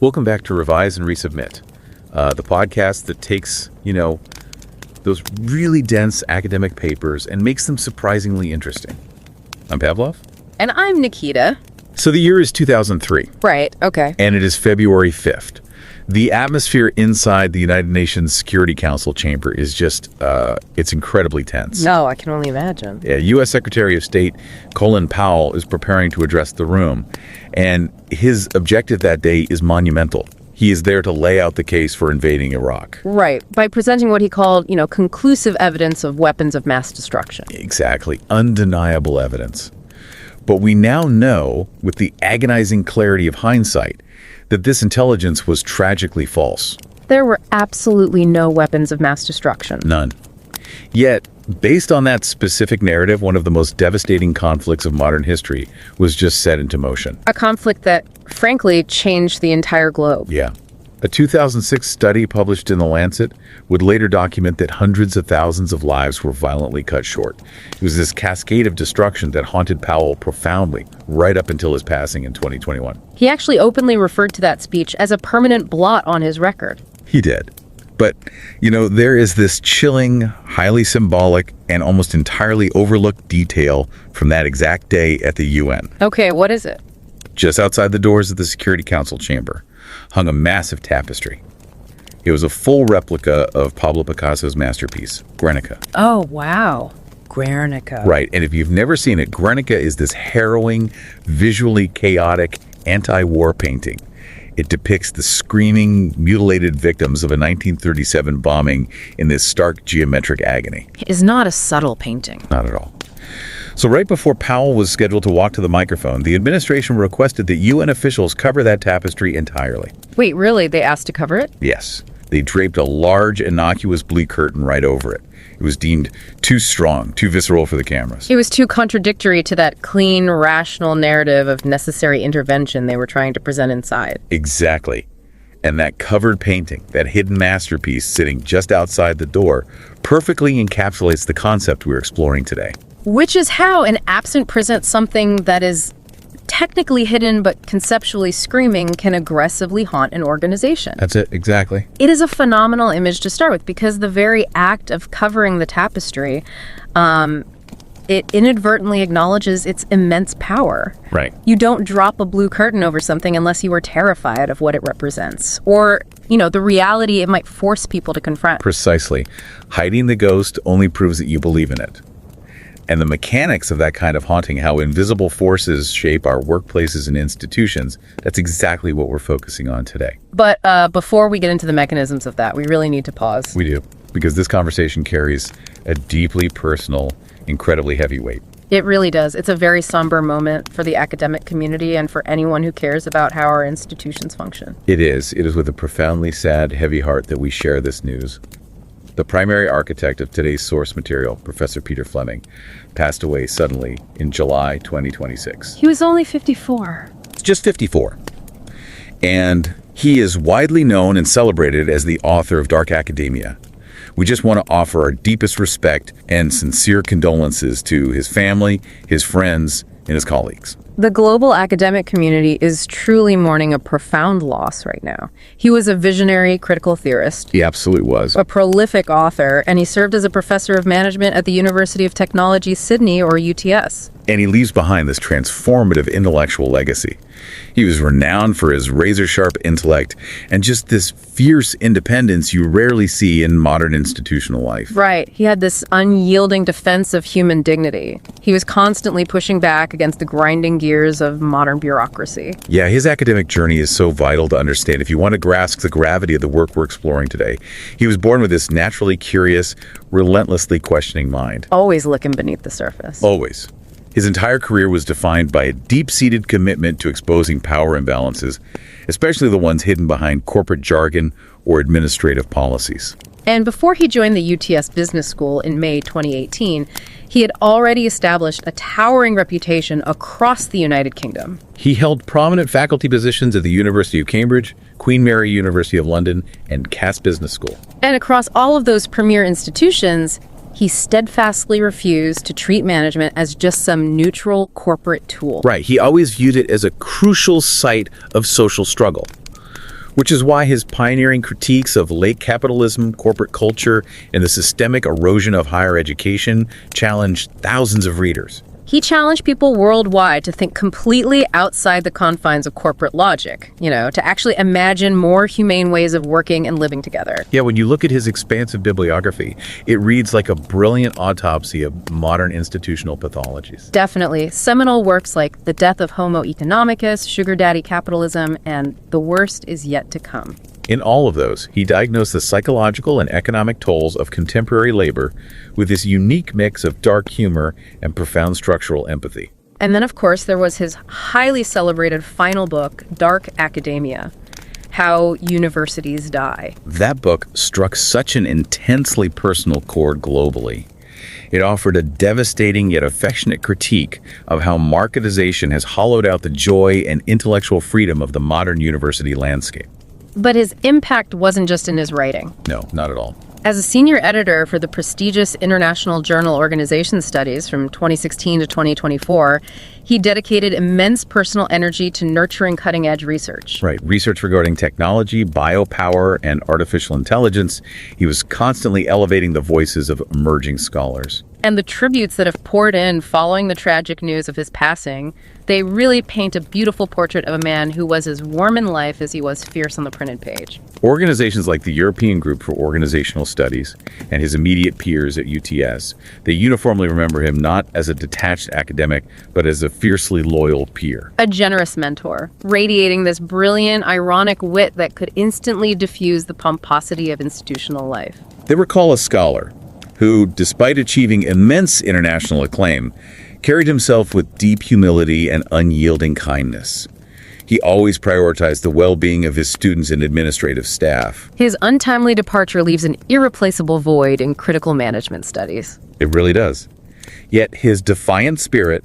Welcome back to Revise and Resubmit, the podcast that takes, those really dense academic papers and makes them surprisingly interesting. I'm Pavlov. And I'm Nikita. So the year is 2003. Right, okay. And it is February 5th. The atmosphere inside the United Nations Security Council chamber is just, it's incredibly tense. No, I can only imagine. Yeah, U.S. Secretary of State Colin Powell is preparing to address the room, and his objective that day is monumental. He is there to lay out the case for invading Iraq. Right, by presenting what he called, conclusive evidence of weapons of mass destruction. Exactly, undeniable evidence. But we now know, with the agonizing clarity of hindsight, that this intelligence was tragically false. There were absolutely no weapons of mass destruction. None. Yet, based on that specific narrative, one of the most devastating conflicts of modern history was just set into motion. A conflict that, frankly, changed the entire globe. Yeah. A 2006 study published in The Lancet would later document that hundreds of thousands of lives were violently cut short. It was this cascade of destruction that haunted Powell profoundly, right up until his passing in 2021. He actually openly referred to that speech as a permanent blot on his record. He did. But, there is this chilling, highly symbolic, and almost entirely overlooked detail from that exact day at the UN. Okay, what is it? Just outside the doors of the Security Council chamber hung a massive tapestry. It was a full replica of Pablo Picasso's masterpiece, Guernica. Oh, wow. Guernica. Right, and if you've never seen it, Guernica is this harrowing, visually chaotic, anti-war painting. It depicts the screaming, mutilated victims of a 1937 bombing in this stark geometric agony. It is not a subtle painting. Not at all. So right before Powell was scheduled to walk to the microphone, the administration requested that UN officials cover that tapestry entirely. Wait, really? They asked to cover it? Yes. They draped a large, innocuous blue curtain right over it. It was deemed too strong, too visceral for the cameras. It was too contradictory to that clean, rational narrative of necessary intervention they were trying to present inside. Exactly. And that covered painting, that hidden masterpiece sitting just outside the door, perfectly encapsulates the concept we're exploring today. Which is how an absent presents something that is technically hidden but conceptually screaming can aggressively haunt an organization. That's it, exactly. It is a phenomenal image to start with because the very act of covering the tapestry, it inadvertently acknowledges its immense power. Right. You don't drop a blue curtain over something unless you are terrified of what it represents. Or, the reality it might force people to confront. Precisely. Hiding the ghost only proves that you believe in it. And the mechanics of that kind of haunting, how invisible forces shape our workplaces and institutions, that's exactly what we're focusing on today. But before we get into the mechanisms of that, we really need to pause. We do, because this conversation carries a deeply personal, incredibly heavy weight. It really does. It's a very somber moment for the academic community and for anyone who cares about how our institutions function. It is. It is with a profoundly sad, heavy heart that we share this news. The primary architect of today's source material, Professor Peter Fleming, passed away suddenly in July 2026. He was only 54. Just 54. And he is widely known and celebrated as the author of Dark Academia. We just want to offer our deepest respect and sincere condolences to his family, his friends, and his colleagues. The global academic community is truly mourning a profound loss right now. He was a visionary critical theorist. He absolutely was. A prolific author, and he served as a professor of management at the University of Technology, Sydney, or UTS. And he leaves behind this transformative intellectual legacy. He was renowned for his razor-sharp intellect and just this fierce independence you rarely see in modern institutional life. Right. He had this unyielding defense of human dignity. He was constantly pushing back against the grinding gears of modern bureaucracy. Yeah, his academic journey is so vital to understand if you want to grasp the gravity of the work we're exploring today. He was born with this naturally curious, relentlessly questioning mind. Always looking beneath the surface. Always. His entire career was defined by a deep-seated commitment to exposing power imbalances, especially the ones hidden behind corporate jargon or administrative policies. And before he joined the UTS Business School in May 2018, he had already established a towering reputation across the United Kingdom. He held prominent faculty positions at the University of Cambridge, Queen Mary University of London, and Cass Business School. And across all of those premier institutions, he steadfastly refused to treat management as just some neutral corporate tool. Right. He always viewed it as a crucial site of social struggle. which is why his pioneering critiques of late capitalism, corporate culture, and the systemic erosion of higher education challenged thousands of readers. He challenged people worldwide to think completely outside the confines of corporate logic, to actually imagine more humane ways of working and living together. Yeah, when you look at his expansive bibliography, it reads like a brilliant autopsy of modern institutional pathologies. Definitely. Seminal works like The Death of Homo Economicus, Sugar Daddy Capitalism, and The Worst Is Yet to Come. In all of those, he diagnosed the psychological and economic tolls of contemporary labor with this unique mix of dark humor and profound structural empathy. And then, of course, there was his highly celebrated final book, Dark Academia: How Universities Die. That book struck such an intensely personal chord globally. It offered a devastating yet affectionate critique of how marketization has hollowed out the joy and intellectual freedom of the modern university landscape. But his impact wasn't just in his writing. No, not at all. As a senior editor for the prestigious International Journal Organization Studies from 2016 to 2024, he dedicated immense personal energy to nurturing cutting-edge research. Right. Research regarding technology, biopower, and artificial intelligence. He was constantly elevating the voices of emerging scholars. And the tributes that have poured in following the tragic news of his passing, they really paint a beautiful portrait of a man who was as warm in life as he was fierce on the printed page. Organizations like the European Group for Organizational Studies and his immediate peers at UTS, they uniformly remember him not as a detached academic, but as a fiercely loyal peer. A generous mentor, radiating this brilliant, ironic wit that could instantly diffuse the pomposity of institutional life. They recall a scholar who, despite achieving immense international acclaim, carried himself with deep humility and unyielding kindness. He always prioritized the well-being of his students and administrative staff. His untimely departure leaves an irreplaceable void in critical management studies. It really does. Yet his defiant spirit,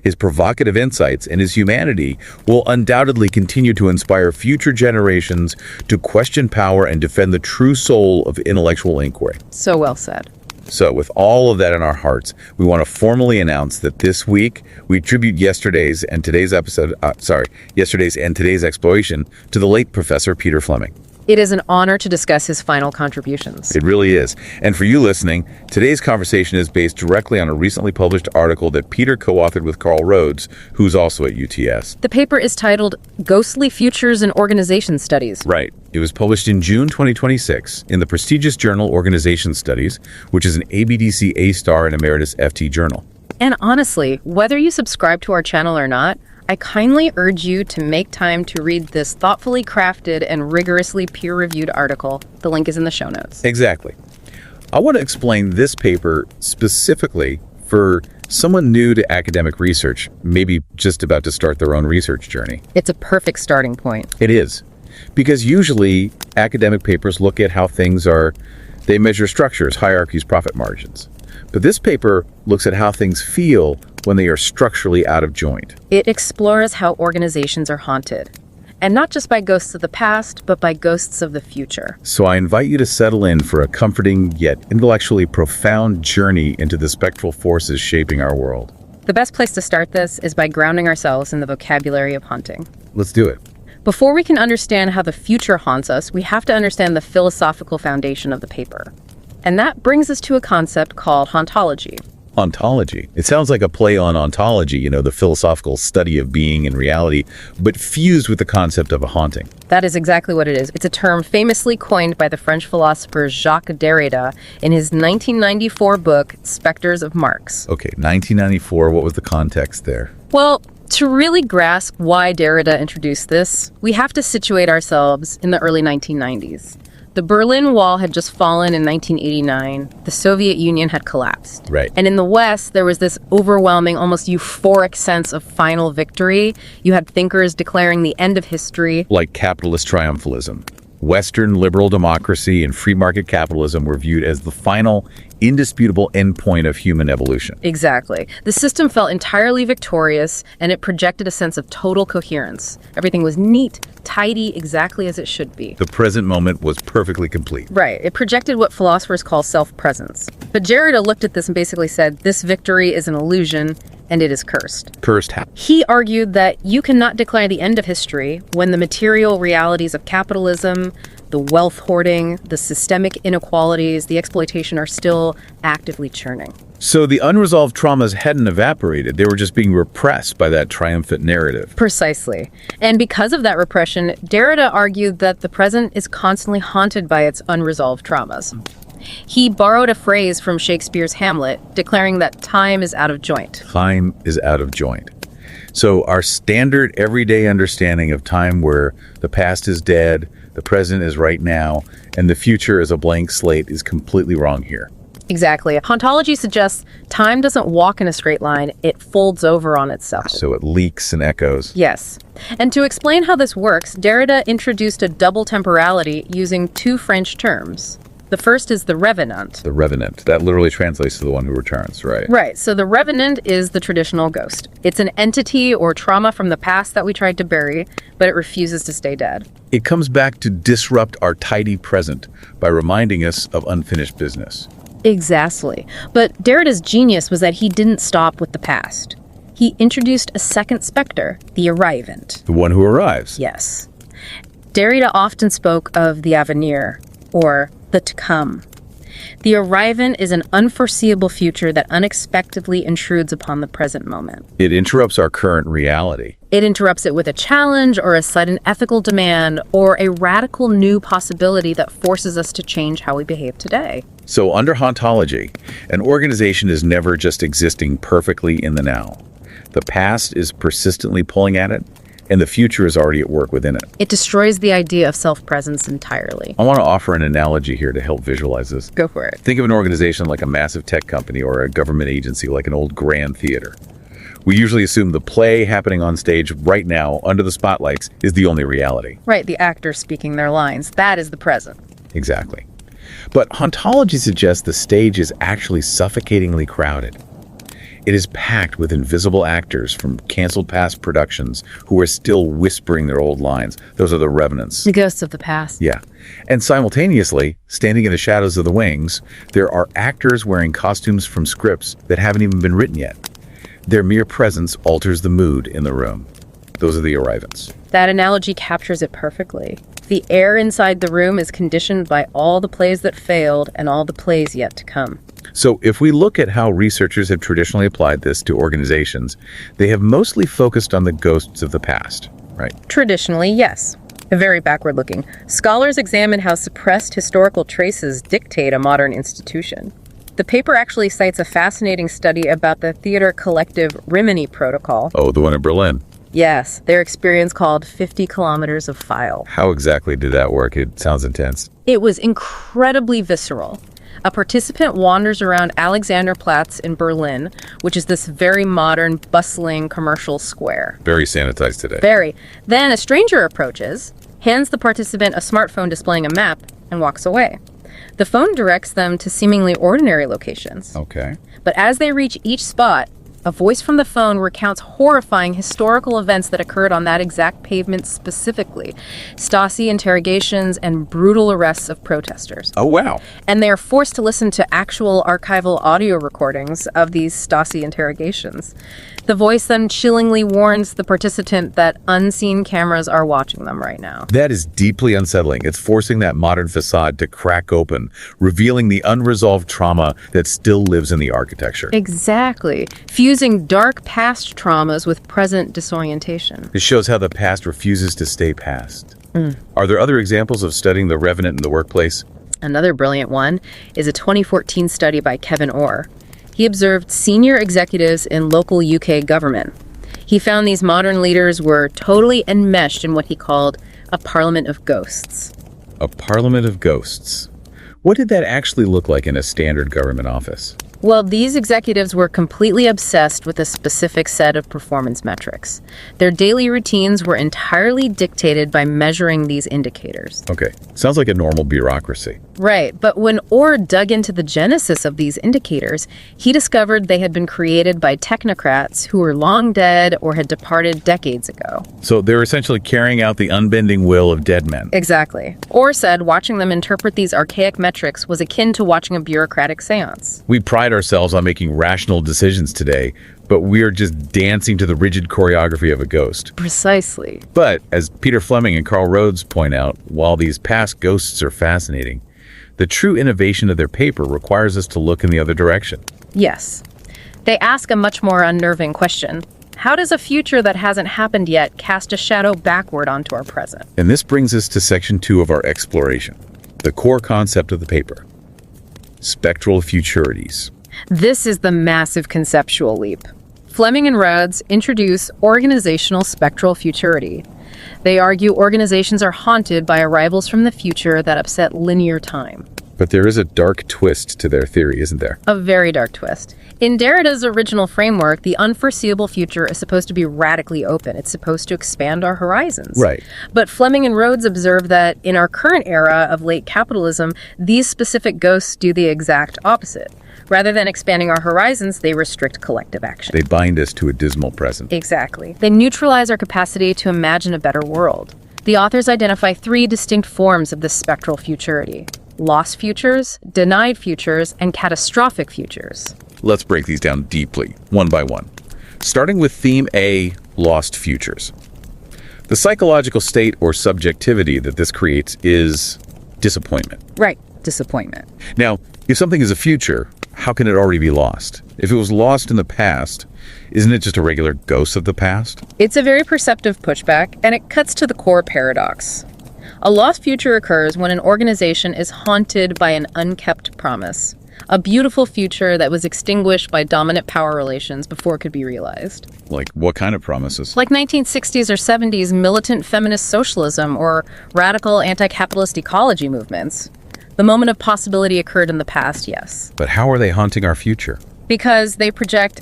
his provocative insights, and his humanity will undoubtedly continue to inspire future generations to question power and defend the true soul of intellectual inquiry. So well said. So with all of that in our hearts, we want to formally announce that this week we tribute yesterday's and today's exploration to the late Professor Peter Fleming. It is an honor to discuss his final contributions. It really is. And for you listening, today's conversation is based directly on a recently published article that Peter co-authored with Rhodes, who's also at UTS. The paper is titled Ghostly Futures in Organization Studies. Right. It was published in June 2026 in the prestigious journal Organization Studies, which is an ABDC A star and emeritus FT journal. And honestly, whether you subscribe to our channel or not, I kindly urge you to make time to read this thoughtfully crafted and rigorously peer-reviewed article. The link is in the show notes. Exactly. I want to explain this paper specifically for someone new to academic research, maybe just about to start their own research journey. It's a perfect starting point. It is. Because usually academic papers look at how things are, they measure structures, hierarchies, profit margins. But this paper looks at how things feel when they are structurally out of joint. It explores how organizations are haunted, and not just by ghosts of the past, but by ghosts of the future. So I invite you to settle in for a comforting yet intellectually profound journey into the spectral forces shaping our world. The best place to start this is by grounding ourselves in the vocabulary of haunting. Let's do it. Before we can understand how the future haunts us, we have to understand the philosophical foundation of the paper. And that brings us to a concept called hauntology. Ontology. It sounds like a play on ontology, the philosophical study of being and reality, but fused with the concept of a haunting. That is exactly what it is. It's a term famously coined by the French philosopher Jacques Derrida in his 1994 book, Spectres of Marx. Okay, 1994, what was the context there? Well, to really grasp why Derrida introduced this, we have to situate ourselves in the early 1990s. The Berlin Wall had just fallen in 1989. The Soviet Union had collapsed. Right. And in the West, there was this overwhelming, almost euphoric sense of final victory. You had thinkers declaring the end of history. Like capitalist triumphalism. Western liberal democracy and free market capitalism were viewed as the final, indisputable endpoint of human evolution. Exactly. The system felt entirely victorious, and it projected a sense of total coherence. Everything was neat, tidy, exactly as it should be. The present moment was perfectly complete. Right. It projected what philosophers call self-presence. But Derrida looked at this and basically said, this victory is an illusion, and it is cursed. Cursed how? He argued that you cannot declare the end of history when the material realities of capitalism, the wealth hoarding, the systemic inequalities, the exploitation are still actively churning. So the unresolved traumas hadn't evaporated. They were just being repressed by that triumphant narrative. Precisely. And because of that repression, Derrida argued that the present is constantly haunted by its unresolved traumas. He borrowed a phrase from Shakespeare's Hamlet, declaring that time is out of joint. Time is out of joint. So our standard everyday understanding of time where the past is dead, the present is right now, and the future is a blank slate is completely wrong here. Exactly. Hauntology suggests time doesn't walk in a straight line, it folds over on itself. So it leaks and echoes. Yes. And to explain how this works, Derrida introduced a double temporality using two French terms. The first is the revenant. The revenant. That literally translates to the one who returns, right? Right. So the revenant is the traditional ghost. It's an entity or trauma from the past that we tried to bury, but it refuses to stay dead. It comes back to disrupt our tidy present by reminding us of unfinished business. Exactly. But Derrida's genius was that he didn't stop with the past. He introduced a second specter, the arrivant. The one who arrives. Yes. Derrida often spoke of the avenir, or the to come. The arrivant is an unforeseeable future that unexpectedly intrudes upon the present moment. It interrupts our current reality. It interrupts it with a challenge or a sudden ethical demand or a radical new possibility that forces us to change how we behave today. So under hauntology, an organization is never just existing perfectly in the now. The past is persistently pulling at it, and the future is already at work within it. It destroys the idea of self-presence entirely. I want to offer an analogy here to help visualize this. Go for it. Think of an organization like a massive tech company or a government agency like an old grand theater. We usually assume the play happening on stage right now under the spotlights is the only reality. Right, the actors speaking their lines. That is the present. Exactly. But hauntology suggests the stage is actually suffocatingly crowded. It is packed with invisible actors from canceled past productions who are still whispering their old lines. Those are the revenants. The ghosts of the past. Yeah. And simultaneously, standing in the shadows of the wings, there are actors wearing costumes from scripts that haven't even been written yet. Their mere presence alters the mood in the room. Those are the arrivants. That analogy captures it perfectly. The air inside the room is conditioned by all the plays that failed and all the plays yet to come. So if we look at how researchers have traditionally applied this to organizations, they have mostly focused on the ghosts of the past, right? Traditionally, yes. Very backward-looking. Scholars examine how suppressed historical traces dictate a modern institution. The paper actually cites a fascinating study about the theater collective Rimini Protocol. Oh, the one in Berlin. Yes, their experience called 50 kilometers of file. How exactly did that work? It sounds intense. It was incredibly visceral. A participant wanders around Alexanderplatz in Berlin, which is this very modern, bustling commercial square. Very sanitized today. Very. Then a stranger approaches, hands the participant a smartphone displaying a map, and walks away. The phone directs them to seemingly ordinary locations. Okay. But as they reach each spot, a voice from the phone recounts horrifying historical events that occurred on that exact pavement specifically. Stasi interrogations and brutal arrests of protesters. Oh, wow. And they are forced to listen to actual archival audio recordings of these Stasi interrogations. The voice then chillingly warns the participant that unseen cameras are watching them right now. That is deeply unsettling. It's forcing that modern facade to crack open, revealing the unresolved trauma that still lives in the architecture. Exactly. Fusing dark past traumas with present disorientation. This shows how the past refuses to stay past. Are there other examples of studying the revenant in the workplace? Another brilliant one is a 2014 study by Kevin Orr. He observed senior executives in local UK government. He found these modern leaders were totally enmeshed in what he called a parliament of ghosts. A parliament of ghosts. What did that actually look like in a standard government office? Well, these executives were completely obsessed with a specific set of performance metrics. Their daily routines were entirely dictated by measuring these indicators. Okay, sounds like a normal bureaucracy. Right, but when Orr dug into the genesis of these indicators, he discovered they had been created by technocrats who were long dead or had departed decades ago. So they're essentially carrying out the unbending will of dead men. Exactly. Orr said watching them interpret these archaic metrics was akin to watching a bureaucratic seance. We pride pride ourselves on making rational decisions today, but we are just dancing to the rigid choreography of a ghost. Precisely. But, as Peter Fleming and Rhodes point out, while these past ghosts are fascinating, the true innovation of their paper requires us to look in the other direction. Yes. They ask a much more unnerving question. How does a future that hasn't happened yet cast a shadow backward onto our present? And this brings us to section 2 of our exploration, the core concept of the paper: spectral futurities. This is the massive conceptual leap. Fleming and Rhodes introduce organizational spectral futurity. They argue organizations are haunted by arrivals from the future that upset linear time. But there is a dark twist to their theory, isn't there? A very dark twist. In Derrida's original framework, the unforeseeable future is supposed to be radically open. It's supposed to expand our horizons. Right. But Fleming and Rhodes observe that in our current era of late capitalism, these specific ghosts do the exact opposite. Rather than expanding our horizons, they restrict collective action. They bind us to a dismal present. Exactly. They neutralize our capacity to imagine a better world. The authors identify 3 distinct forms of this spectral futurity: lost futures, denied futures, and catastrophic futures. Let's break these down deeply, one by one. Starting with theme A, lost futures. The psychological state or subjectivity that this creates is disappointment. Right, disappointment. Now, if something is a future, how can it already be lost? If it was lost in the past, isn't it just a regular ghost of the past? It's a very perceptive pushback, and it cuts to the core paradox. A lost future occurs when an organization is haunted by an unkept promise, a beautiful future that was extinguished by dominant power relations before it could be realized. Like what kind of promises? Like 1960s or 70s militant feminist socialism or radical anti-capitalist ecology movements. The moment of possibility occurred in the past, yes. But how are they haunting our future? Because they project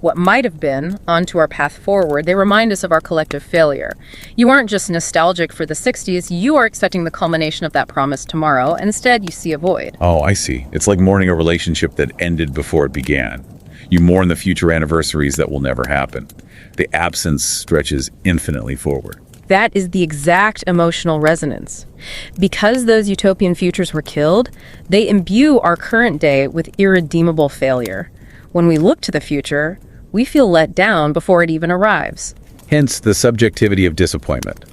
what might have been onto our path forward. They remind us of our collective failure. You aren't just nostalgic for the 60s, you are expecting the culmination of that promise tomorrow, and instead you see a void. Oh, I see. It's like mourning a relationship that ended before it began. You mourn the future anniversaries that will never happen. The absence stretches infinitely forward. That is the exact emotional resonance. Because those utopian futures were killed, they imbue our current day with irredeemable failure. When we look to the future, we feel let down before it even arrives. Hence the subjectivity of disappointment.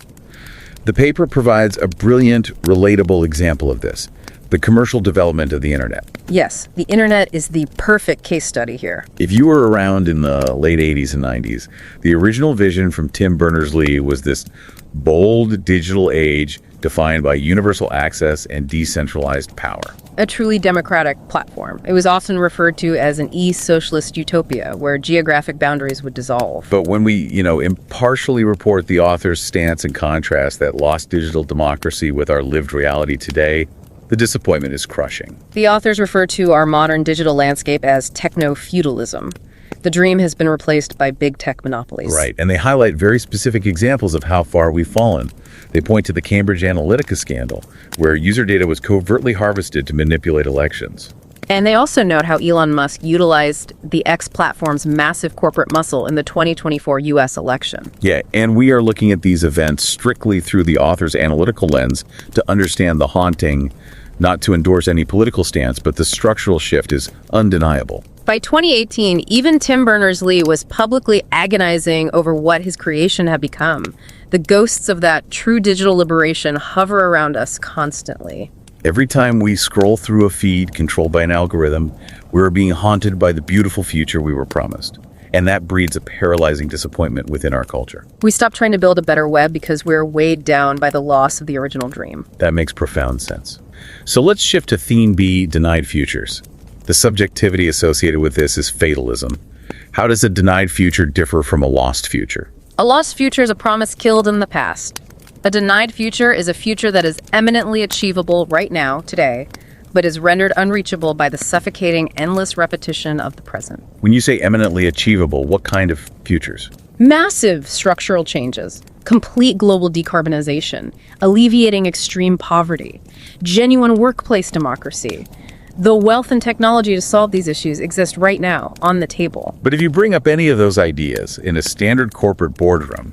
The paper provides a brilliant, relatable example of this: the commercial development of the internet. Yes, the internet is the perfect case study here. If you were around in the late 80s and 90s, the original vision from Tim Berners-Lee was this bold digital age defined by universal access and decentralized power. A truly democratic platform. It was often referred to as an e-socialist utopia, where geographic boundaries would dissolve. But when we, impartially report the author's stance and contrast that lost digital democracy with our lived reality today, the disappointment is crushing. The authors refer to our modern digital landscape as techno-feudalism. The dream has been replaced by big tech monopolies. Right, and they highlight very specific examples of how far we've fallen. They point to the Cambridge Analytica scandal, where user data was covertly harvested to manipulate elections. And they also note how Elon Musk utilized the X platform's massive corporate muscle in the 2024 U.S. election. Yeah, and we are looking at these events strictly through the author's analytical lens to understand the haunting, not to endorse any political stance, but the structural shift is undeniable. By 2018, even Tim Berners-Lee was publicly agonizing over what his creation had become. The ghosts of that true digital liberation hover around us constantly. Every time we scroll through a feed controlled by an algorithm, we're being haunted by the beautiful future we were promised. And that breeds a paralyzing disappointment within our culture. We stop trying to build a better web because we're weighed down by the loss of the original dream. That makes profound sense. So let's shift to theme B, denied futures. The subjectivity associated with this is fatalism. How does a denied future differ from a lost future? A lost future is a promise killed in the past. A denied future is a future that is eminently achievable right now, today, but is rendered unreachable by the suffocating, endless repetition of the present. When you say eminently achievable, what kind of futures? Massive structural changes, complete global decarbonization, alleviating extreme poverty, genuine workplace democracy. The wealth and technology to solve these issues exist right now, on the table. But if you bring up any of those ideas in a standard corporate boardroom,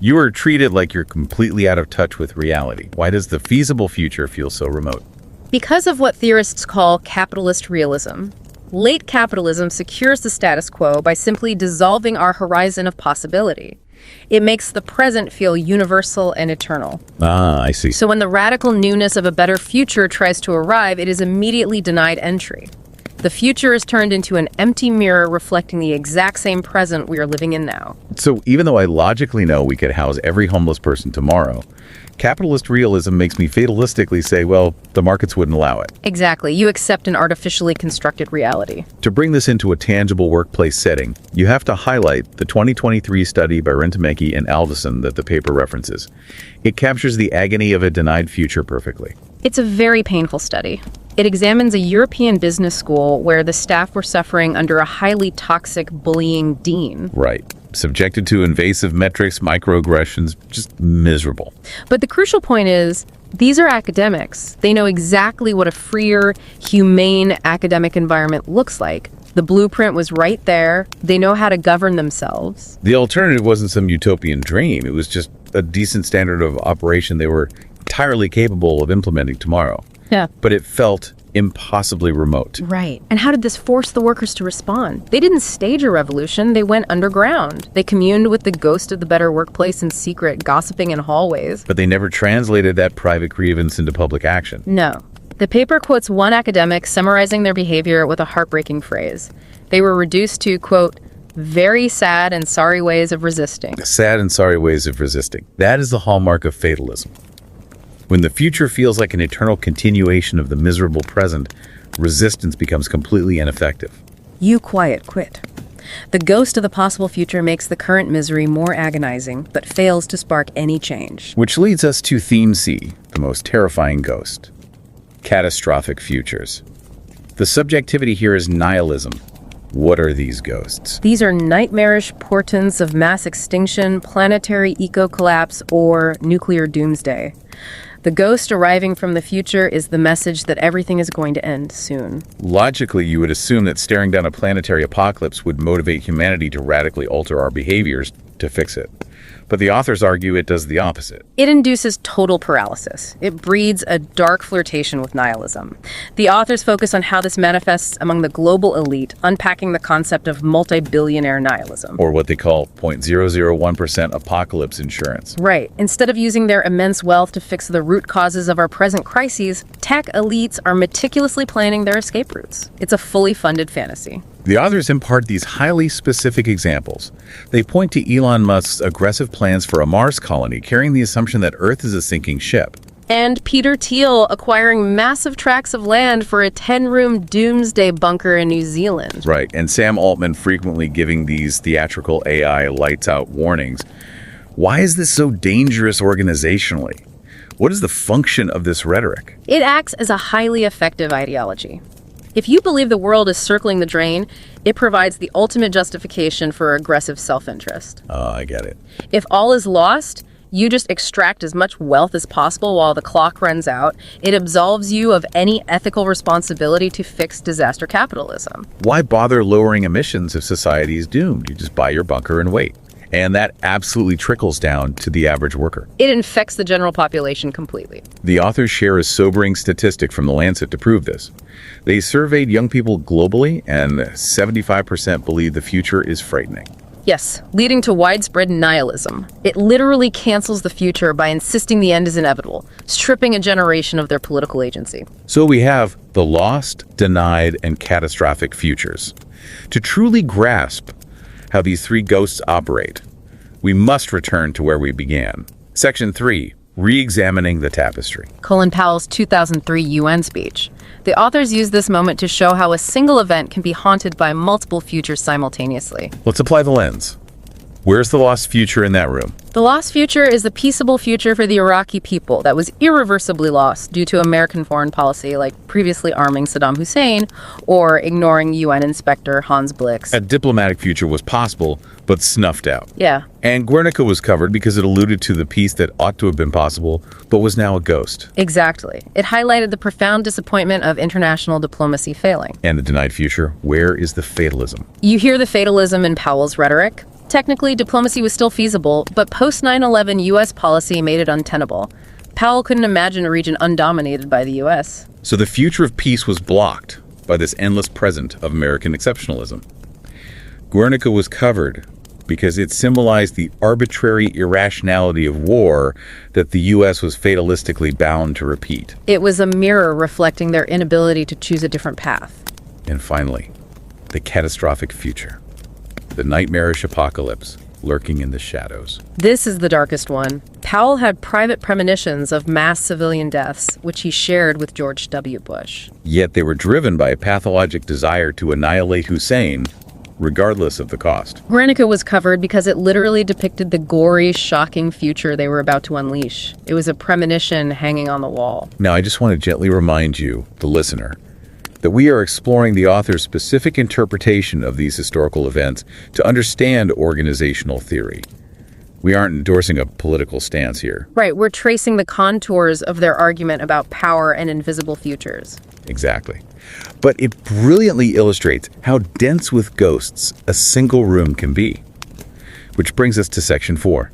you are treated like you're completely out of touch with reality. Why does the feasible future feel so remote? Because of what theorists call capitalist realism. Late capitalism secures the status quo by simply dissolving our horizon of possibility. It makes the present feel universal and eternal. Ah, I see. So when the radical newness of a better future tries to arrive, it is immediately denied entry. The future is turned into an empty mirror reflecting the exact same present we are living in now. So even though I logically know we could house every homeless person tomorrow, capitalist realism makes me fatalistically say, well, the markets wouldn't allow it. Exactly. You accept an artificially constructed reality. To bring this into a tangible workplace setting, you have to highlight the 2023 study by Rentameki and Alderson that the paper references. It captures the agony of a denied future perfectly. It's a very painful study. It examines a European business school where the staff were suffering under a highly toxic, bullying dean. Right. Subjected to invasive metrics, microaggressions, just miserable. But the crucial point is, these are academics. They know exactly what a freer, humane academic environment looks like. The blueprint was right there. They know how to govern themselves. The alternative wasn't some utopian dream. It was just a decent standard of operation they were entirely capable of implementing tomorrow. Yeah. But it felt impossibly remote. Right. And how did this force the workers to respond? They didn't stage a revolution. They went underground. They communed with the ghost of the better workplace in secret, gossiping in hallways. But they never translated that private grievance into public action. No. The paper quotes one academic summarizing their behavior with a heartbreaking phrase. They were reduced to, quote, very sad and sorry ways of resisting. Sad and sorry ways of resisting. That is the hallmark of fatalism. When the future feels like an eternal continuation of the miserable present, resistance becomes completely ineffective. You quiet quit. The ghost of the possible future makes the current misery more agonizing, but fails to spark any change. Which leads us to theme C, the most terrifying ghost. Catastrophic futures. The subjectivity here is nihilism. What are these ghosts? These are nightmarish portents of mass extinction, planetary eco-collapse, or nuclear doomsday. The ghost arriving from the future is the message that everything is going to end soon. Logically, you would assume that staring down a planetary apocalypse would motivate humanity to radically alter our behaviors to fix it. But the authors argue it does the opposite. It induces total paralysis. It breeds a dark flirtation with nihilism. The authors focus on how this manifests among the global elite, unpacking the concept of multi-billionaire nihilism. Or what they call 0.001% apocalypse insurance. Right. Instead of using their immense wealth to fix the root causes of our present crises, tech elites are meticulously planning their escape routes. It's a fully funded fantasy. The authors impart these highly specific examples. They point to Elon Musk's aggressive plans for a Mars colony, carrying the assumption that Earth is a sinking ship. And Peter Thiel acquiring massive tracts of land for a 10-room doomsday bunker in New Zealand. Right, and Sam Altman frequently giving these theatrical AI lights-out warnings. Why is this so dangerous organizationally? What is the function of this rhetoric? It acts as a highly effective ideology. If you believe the world is circling the drain, it provides the ultimate justification for aggressive self-interest. Oh, I get it. If all is lost, you just extract as much wealth as possible while the clock runs out. It absolves you of any ethical responsibility to fix disaster capitalism. Why bother lowering emissions if society is doomed? You just buy your bunker and wait. And that absolutely trickles down to the average worker. It infects the general population completely. The authors share a sobering statistic from The Lancet to prove this. They surveyed young people globally, and 75% believe the future is frightening. Yes, leading to widespread nihilism. It literally cancels the future by insisting the end is inevitable, stripping a generation of their political agency. So we have the lost, denied, and catastrophic futures. To truly grasp how these three ghosts operate, we must return to where we began. Section 3, Re-examining the Tapestry. Colin Powell's 2003 UN speech. The authors use this moment to show how a single event can be haunted by multiple futures simultaneously. Let's apply the lens. Where's the lost future in that room? The lost future is the peaceable future for the Iraqi people that was irreversibly lost due to American foreign policy, like previously arming Saddam Hussein or ignoring UN Inspector Hans Blix. A diplomatic future was possible, but snuffed out. Yeah. And Guernica was covered because it alluded to the peace that ought to have been possible, but was now a ghost. Exactly. It highlighted the profound disappointment of international diplomacy failing. And the denied future, where is the fatalism? You hear the fatalism in Powell's rhetoric. Technically, diplomacy was still feasible, but post-9/11 U.S. policy made it untenable. Powell couldn't imagine a region undominated by the U.S. So the future of peace was blocked by this endless present of American exceptionalism. Guernica was covered because it symbolized the arbitrary irrationality of war that the U.S. was fatalistically bound to repeat. It was a mirror reflecting their inability to choose a different path. And finally, the catastrophic future. The nightmarish apocalypse lurking in the shadows. This is the darkest one. Powell had private premonitions of mass civilian deaths, which he shared with George W. Bush. Yet they were driven by a pathologic desire to annihilate Hussein, regardless of the cost. Guernica was covered because it literally depicted the gory, shocking future they were about to unleash. It was a premonition hanging on the wall. Now, I just want to gently remind you, the listener, that we are exploring the author's specific interpretation of these historical events to understand organizational theory. We aren't endorsing a political stance here. Right, we're tracing the contours of their argument about power and invisible futures. Exactly. But it brilliantly illustrates how dense with ghosts a single room can be. Which brings us to Section 4,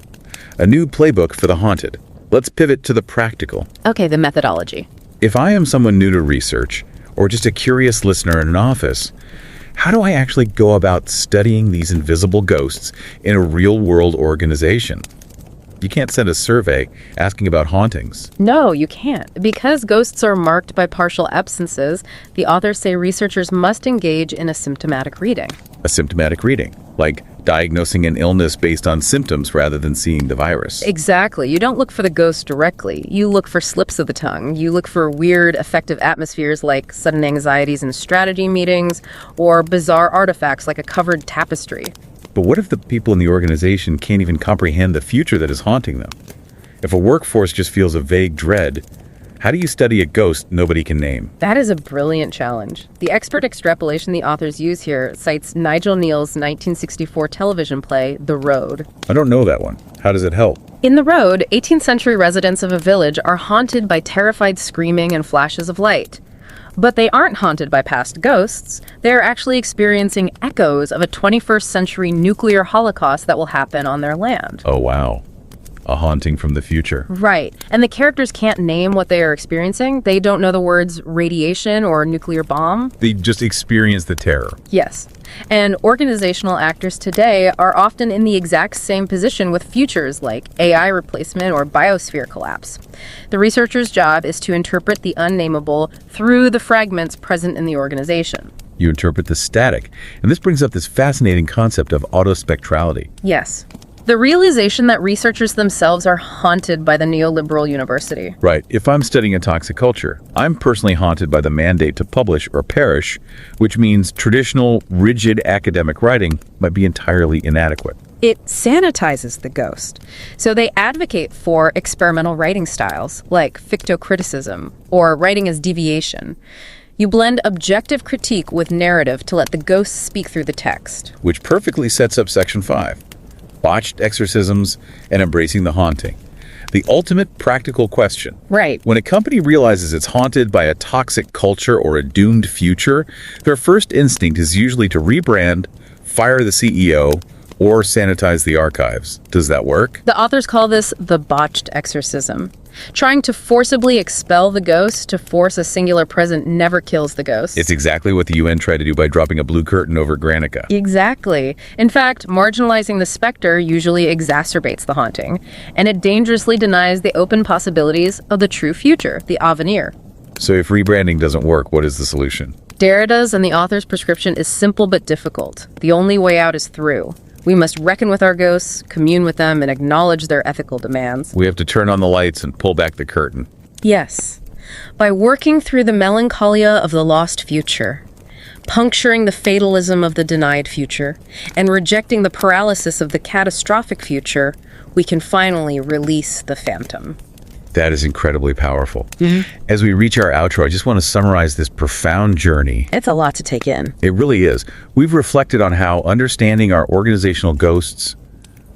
a new playbook for the haunted. Let's pivot to the practical. Okay, the methodology. If I am someone new to research, or just a curious listener in an office, how do I actually go about studying these invisible ghosts in a real-world organization? You can't send a survey asking about hauntings. No, you can't. Because ghosts are marked by partial absences, the authors say researchers must engage in a symptomatic reading. A symptomatic reading, like diagnosing an illness based on symptoms rather than seeing the virus. Exactly. You don't look for the ghost directly. You look for slips of the tongue. You look for weird, affective atmospheres like sudden anxieties in strategy meetings, or bizarre artifacts like a covered tapestry. But what if the people in the organization can't even comprehend the future that is haunting them? If a workforce just feels a vague dread, how do you study a ghost nobody can name? That is a brilliant challenge. The expert extrapolation the authors use here cites Nigel Neal's 1964 television play, The Road. I don't know that one. How does it help? In The Road, 18th century residents of a village are haunted by terrified screaming and flashes of light. But they aren't haunted by past ghosts. They're actually experiencing echoes of a 21st century nuclear holocaust that will happen on their land. Oh, wow. A haunting from the future. Right. And the characters can't name what they are experiencing. They don't know the words radiation or nuclear bomb. They just experience the terror. Yes. And organizational actors today are often in the exact same position with futures like AI replacement or biosphere collapse. The researcher's job is to interpret the unnameable through the fragments present in the organization. You interpret the static. And this brings up this fascinating concept of autospectrality. Yes. The realization that researchers themselves are haunted by the neoliberal university. Right. If I'm studying a toxic culture, I'm personally haunted by the mandate to publish or perish, which means traditional, rigid academic writing might be entirely inadequate. It sanitizes the ghost. So they advocate for experimental writing styles like fictocriticism or writing as deviation. You blend objective critique with narrative to let the ghost speak through the text. Which perfectly sets up Section 5. Botched exorcisms and embracing the haunting. The ultimate practical question. Right. When a company realizes it's haunted by a toxic culture or a doomed future, their first instinct is usually to rebrand, fire the CEO, or sanitize the archives. Does that work? The authors call this the botched exorcism. Trying to forcibly expel the ghost to force a singular present never kills the ghost. It's exactly what the UN tried to do by dropping a blue curtain over Guernica. Exactly. In fact, marginalizing the specter usually exacerbates the haunting, and it dangerously denies the open possibilities of the true future, the avenir. So if rebranding doesn't work, what is the solution? Derrida's and the author's prescription is simple but difficult. The only way out is through. We must reckon with our ghosts, commune with them, and acknowledge their ethical demands. We have to turn on the lights and pull back the curtain. Yes. By working through the melancholia of the lost future, puncturing the fatalism of the denied future, and rejecting the paralysis of the catastrophic future, we can finally release the phantom. That is incredibly powerful. As we reach our outro, I just want to summarize this profound journey. It's a lot to take in. It really is. We've reflected on how understanding our organizational ghosts,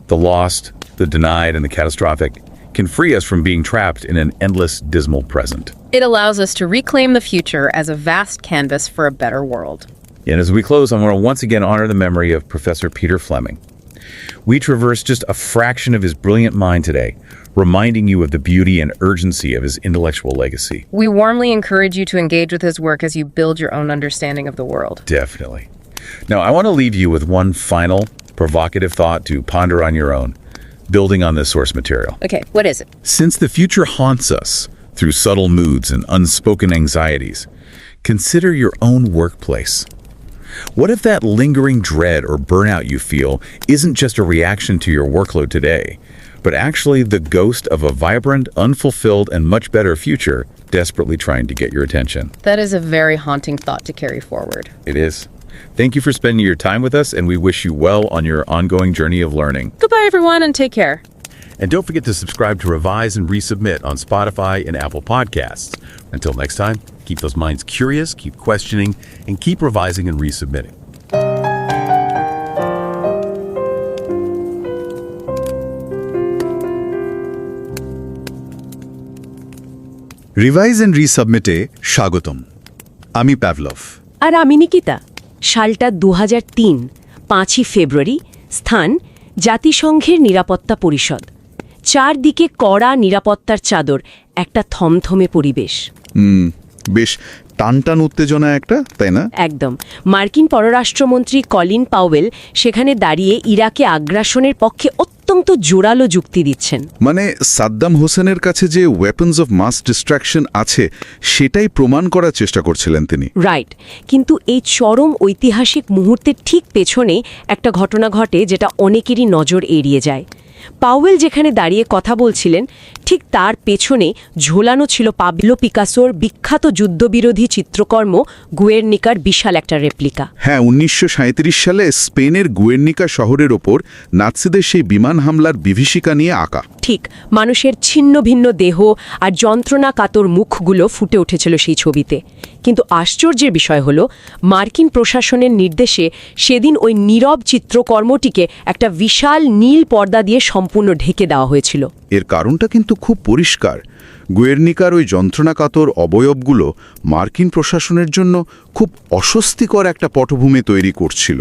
the lost, the denied, and the catastrophic, can free us from being trapped in an endless, dismal present. It allows us to reclaim the future as a vast canvas for a better world. And as we close, I want to once again honor the memory of Professor Peter Fleming. We traverse just a fraction of his brilliant mind today, reminding you of the beauty and urgency of his intellectual legacy. We warmly encourage you to engage with his work as you build your own understanding of the world. Definitely. Now, I want to leave you with one final, provocative thought to ponder on your own, building on this source material. Okay, what is it? Since the future haunts us through subtle moods and unspoken anxieties, consider your own workplace. What if that lingering dread or burnout you feel isn't just a reaction to your workload today, but actually the ghost of a vibrant, unfulfilled, and much better future desperately trying to get your attention? That is a very haunting thought to carry forward. It is. Thank you for spending your time with us, and we wish you well on your ongoing journey of learning. Goodbye, everyone, and take care. And don't forget to subscribe to Revise and Resubmit on Spotify and Apple Podcasts. Until next time, keep those minds curious, keep questioning, and keep revising and resubmitting. Revise and রিসাবমিটে স্বাগতম। আমি Pavlov. আর আমি নিকিতা। সালটা 2003, 5ই ফেব্রুয়ারি, স্থান জাতিসংঘের নিরাপত্তা পরিষদ। চারদিকে কড়া নিরাপত্তার চাদর, একটা থমথমে পরিবেশ। বেশ টানটান উত্তেজনা একটা, তাই না? একদম। মার্কিন পররাষ্ট্রমন্ত্রী কলিন পাওয়েল সেখানে দাঁড়িয়ে ইরাকে আগ্রাসনের পক্ষে অত্যন্ত জোরালো যুক্তি দিচ্ছেন। মানে সাদ্দাম হোসেনের কাছে যে ওয়েপন্স অফ মাস ডিস্ট্রাকশন আছে সেটাই প্রমাণ করার চেষ্টা করছিলেন তিনি। রাইট। কিন্তু এই চরম ঐতিহাসিক মুহূর্তের ঠিক পেছনে একটা ঘটনা ঘটে যেটা অনেকেরই নজর এড়িয়ে যায়। পাওয়েল যেখানে দাঁড়িয়ে কথা বলছিলেন ঠিক তার পেছনে ঝোলানো ছিল পাবলো পিকাসোর বিখ্যাত যুদ্ধবিরোধী চিত্রকর্ম গুয়ের্নিকার বিশাল একটা রেপ্লিকা। হ্যাঁ, 1937 সালে স্পেনের গুয়ের্নিকা শহরের ওপর নাৎসিদের সেই বিমান হামলার বিভীষিকা নিয়ে আঁকা। ঠিক, মানুষের ছিন্ন ভিন্ন দেহ আর যন্ত্রণা কাতর মুখগুলো ফুটে উঠেছিল সেই ছবিতে। কিন্তু আশ্চর্যের বিষয় হলো মার্কিন প্রশাসনের নির্দেশে সেদিন ওই নীরব চিত্রকর্মটিকে একটা বিশাল নীল পর্দা দিয়ে সম্পূর্ণ ঢেকে দেওয়া হয়েছিল। এর কারণটা কিন্তু খুব পরিষ্কার। গুয়ের্নিকার ওই যন্ত্রণাকাতর অবয়বগুলো মার্কিন প্রশাসনের জন্য খুব অস্বস্তিকর একটা পটভূমি তৈরি করছিল।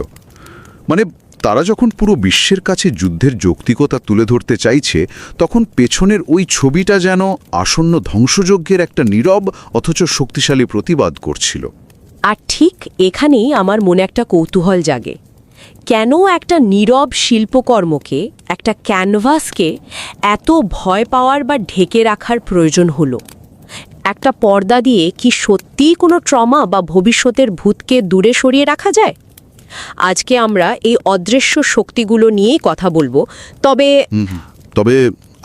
মানে তারা যখন পুরো বিশ্বের কাছে যুদ্ধের যৌক্তিকতা তুলে ধরতে চাইছে, তখন পেছনের ওই ছবিটা যেন আসন্ন ধ্বংসযজ্ঞের একটা নীরব অথচ শক্তিশালী প্রতিবাদ করছিল। আর ঠিক এখানেই আমার মনে একটা কৌতূহল জাগে, কেন একটা নীরব শিল্পকর্মকে, একটা ক্যানভাসকে এত ভয় পাওয়ার বা ঢেকে রাখার প্রয়োজন হলো? একটা পর্দা দিয়ে কি সত্যিই কোনো ট্রমা বা ভবিষ্যতের ভূতকে দূরে সরিয়ে রাখা যায়? আজকে আমরা এই অদৃশ্য শক্তিগুলো নিয়েই কথা বলবো। তবে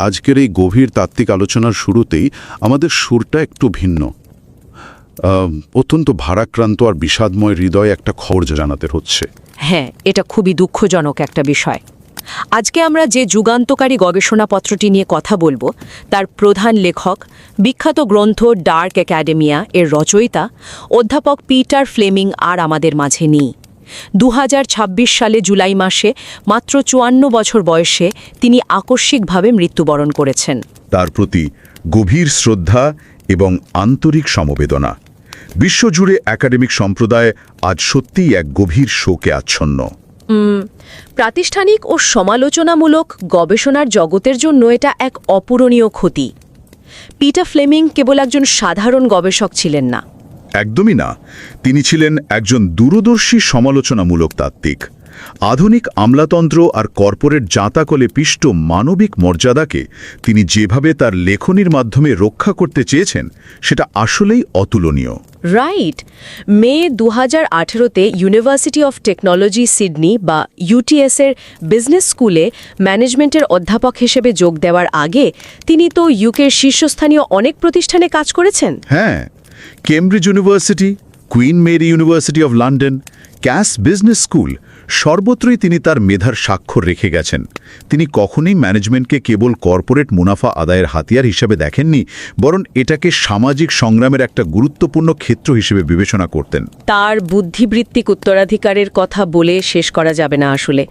আজকের এই গভীর তাত্ত্বিক আলোচনার শুরুতেই আমাদের সুরটা একটু ভিন্ন। অত্যন্ত ভারাক্রান্ত আর বিষাদময় হৃদয়ে একটা খবর জানাতে হচ্ছে। হ্যাঁ, এটা খুবই দুঃখজনক একটা বিষয়। আজকে আমরা যে যুগান্তকারী গবেষণাপত্রটি নিয়ে কথা বলবো তার প্রধান লেখক, বিখ্যাত গ্রন্থ ডার্ক অ্যাকাডেমিয়া এর রচয়িতা অধ্যাপক পিটার ফ্লেমিং আর আমাদের মাঝে নেই। 2026 সালে জুলাই মাসে মাত্র 54 বছর বয়সে তিনি আকস্মিকভাবে মৃত্যুবরণ করেছেন। তার প্রতি গভীর শ্রদ্ধা এবং আন্তরিক সমবেদনা। বিশ্বজুড়ে একাডেমিক সম্প্রদায় আজ সত্যিই এক গভীর শোকে আচ্ছন্ন। প্রাতিষ্ঠানিক ও সমালোচনামূলক গবেষণার জগতের জন্য এটা এক অপূরণীয় ক্ষতি। পিটার ফ্লেমিং কেবল একজন সাধারণ গবেষক ছিলেন না। একদমই না, তিনি ছিলেন একজন দূরদর্শী সমালোচনামূলক তাত্ত্বিক। আধুনিক আমলাতন্ত্র আর কর্পোরেট জাঁতাকলে পিষ্ট মানবিক মর্যাদাকে তিনি যেভাবে তার লেখনীর মাধ্যমে রক্ষা করতে চেয়েছেন সেটা আসলেই অতুলনীয়। রাইট। মে 2018-তে ইউনিভার্সিটি অফ টেকনোলজি সিডনি বা ইউটিএস-এর বিজনেস স্কুলে ম্যানেজমেন্টের অধ্যাপক হিসেবে যোগ দেওয়ার আগে তিনি তো ইউকের শীর্ষস্থানীয় অনেক প্রতিষ্ঠানে কাজ করেছেন। হ্যাঁ, Cambridge University, Queen Mary University of London, Cass Business School, সর্বত্রই তিনি তার মেধার স্বাক্ষর রেখে গেছেন। তিনি কখনোই ম্যানেজমেন্টকে কেবল কর্পোরেট মুনাফা আদায়ের হাতিয়ার হিসেবে দেখেননি, বরং এটাকে সামাজিক সংগ্রামের একটা গুরুত্বপূর্ণ ক্ষেত্র হিসেবে বিবেচনা করতেন। তার বুদ্ধিবৃত্তিক উত্তরাধিকারের কথা বলে শেষ করা যাবে না আসলে।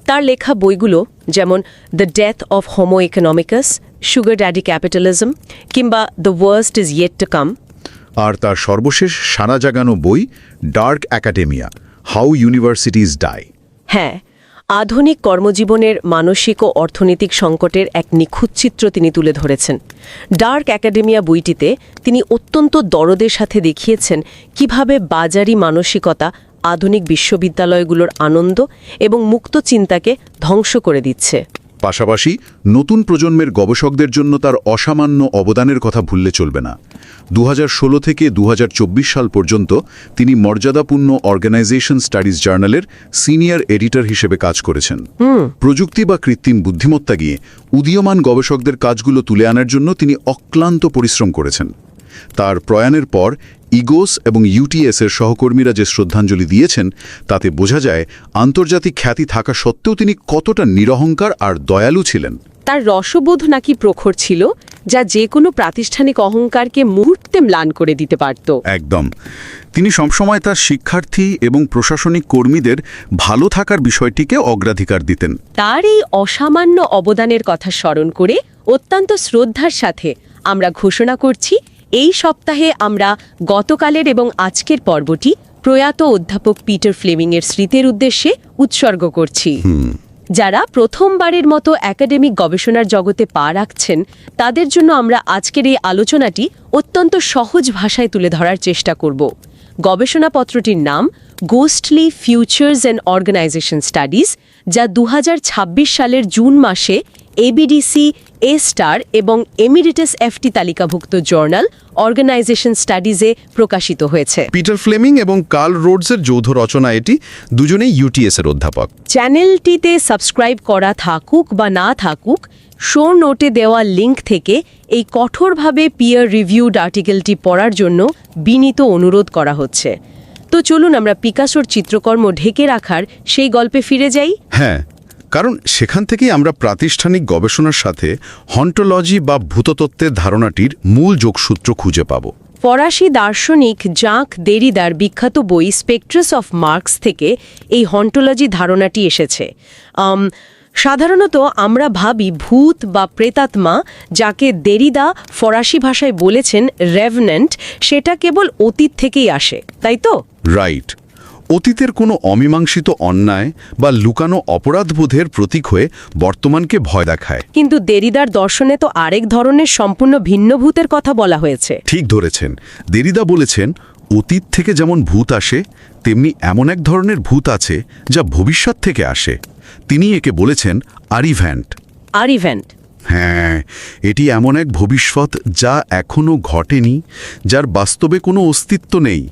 তার লেখা বইগুলো যেমন the death of homo economicus, sugar daddy capitalism কিংবা the worst is yet to come, আর তার সর্বশেষ সাড়া জাগানো বই dark academia, how universities die. হ্যাঁ, আধুনিক কর্মজীবনের মানসিক ও অর্থনৈতিক সংকটের এক নিখুঁত চিত্র তিনি তুলে ধরেছেন। ডার্ক একাডেমিয়া বইটিতে তিনি অত্যন্ত দরদের সাথে দেখিয়েছেন কিভাবে বাজারি মানসিকতা আধুনিক বিশ্ববিদ্যালয়গুলোর আনন্দ এবং মুক্ত চিন্তাকে ধ্বংস করে দিচ্ছে। পাশাপাশি নতুন প্রজন্মের গবেষকদের জন্য তার অসামান্য অবদানের কথা ভুললে চলবে না। 2016 থেকে 2024 সাল পর্যন্ত তিনি মর্যাদাপূর্ণ অর্গানাইজেশন স্টাডিজ জার্নালের সিনিয়র এডিটর হিসেবে কাজ করেছেন। প্রযুক্তি বা কৃত্রিম বুদ্ধিমত্তা গিয়ে উদীয়মান গবেষকদের কাজগুলো তুলে আনার জন্য তিনি অক্লান্ত পরিশ্রম করেছেন। তার প্রয়াণের পর ইগোস এবং ইউটিএস-এর সহকর্মীরা যে শ্রদ্ধাঞ্জলি দিয়েছেন তাতে বোঝা যায় আন্তর্জাতিক খ্যাতি থাকা সত্ত্বেও তিনি কতটা নিরহংকার আর দয়ালু ছিলেন। তার রসবোধ নাকি প্রখর ছিল, যা যে কোনো প্রাতিষ্ঠানিক অহংকারকে মুহূর্তে ম্লান করে দিতে পারত। একদম। তিনি সবসময় তার শিক্ষার্থী এবং প্রশাসনিক কর্মীদের ভালো থাকার বিষয়টিকে অগ্রাধিকার দিতেন। তার এই অসামান্য অবদানের কথা স্মরণ করে অত্যন্ত শ্রদ্ধার সাথে আমরা ঘোষণা করছি, এই সপ্তাহে আমরা গতকালের এবং আজকের পর্বটি প্রয়াত অধ্যাপক পিটার ফ্লেমিংয়ের স্মৃতির উদ্দেশ্যে উৎসর্গ করছি। যারা প্রথমবারের মতো একাডেমিক গবেষণার জগতে পা রাখছেন তাদের জন্য আমরা আজকের এই আলোচনাটি অত্যন্ত সহজ ভাষায় তুলে ধরার চেষ্টা করব। গবেষণাপত্রটির নাম গোস্টলি ফিউচার্স অ্যান্ড অর্গানাইজেশন স্টাডিজ, যা 2026 সালের জুন মাসে ABDC A এবং এমিরিটাস FT তালিকাভুক্ত জার্নাল অর্গানাইজেশন স্টাডিজে প্রকাশিত হয়েছে। পিটার ফ্লেমিং এবং কার্ল রোডসের যৌথ রচনা এটি, দুজনেই UTS-এর অধ্যাপক। চ্যানেলটিতে সাবস্ক্রাইব করা থাকুক বা না থাকুক, শো নোটে দেওয়া লিঙ্ক থেকে এই কঠোরভাবে পিয়ার রিভিউড আর্টিকেলটি পড়ার জন্য বিনীত অনুরোধ করা হচ্ছে। তো চলুন আমরা পিকাসোর চিত্রকর্ম ঢেকে রাখার সেই গল্পে ফিরে যাই। হ্যাঁ, কারণ সেখান থেকেই আমরা প্রাতিষ্ঠানিক গবেষণার সাথে হন্টোলজি বা ভূততত্ত্বের ধারণাটির মূল যোগসূত্র খুঁজে পাব। ফরাসি দার্শনিক জাঁক দেরিদার বিখ্যাত বই স্পেকট্রাস অফ মার্কস থেকে এই হন্টোলজি ধারণাটি এসেছে। সাধারণত আমরা ভাবি ভূত বা প্রেতাত্মা, যাকে দেরিদা ফরাসি ভাষায় বলেছেন রেভনেন্ট, সেটা কেবল অতীত থেকেই আসে, তাই তো? রাইট। অতীতের কোনো অমীমাংসিত অন্যায় বা লুকানো অপরাধবোধের প্রতীক হয়ে বর্তমানকে ভয় দেখায়। কিন্তু দেরিদার দর্শনে তো আরেক ধরনের সম্পূর্ণ ভিন্ন ভূতের কথা বলা হয়েছে। ঠিক ধরেছেন। দেরিদা বলেছেন অতীত থেকে যেমন ভূত আসে, তেমনি এমন এক ধরনের ভূত আছে যা ভবিষ্যৎ থেকে আসে। তিনি একে বলেছেন আরিভ্যান্ট। আরিভ্যান্ট? হ্যাঁ, এটি এমন এক ভবিষ্যৎ যা এখনও ঘটেনি, যার বাস্তবে কোনো অস্তিত্ব নেই,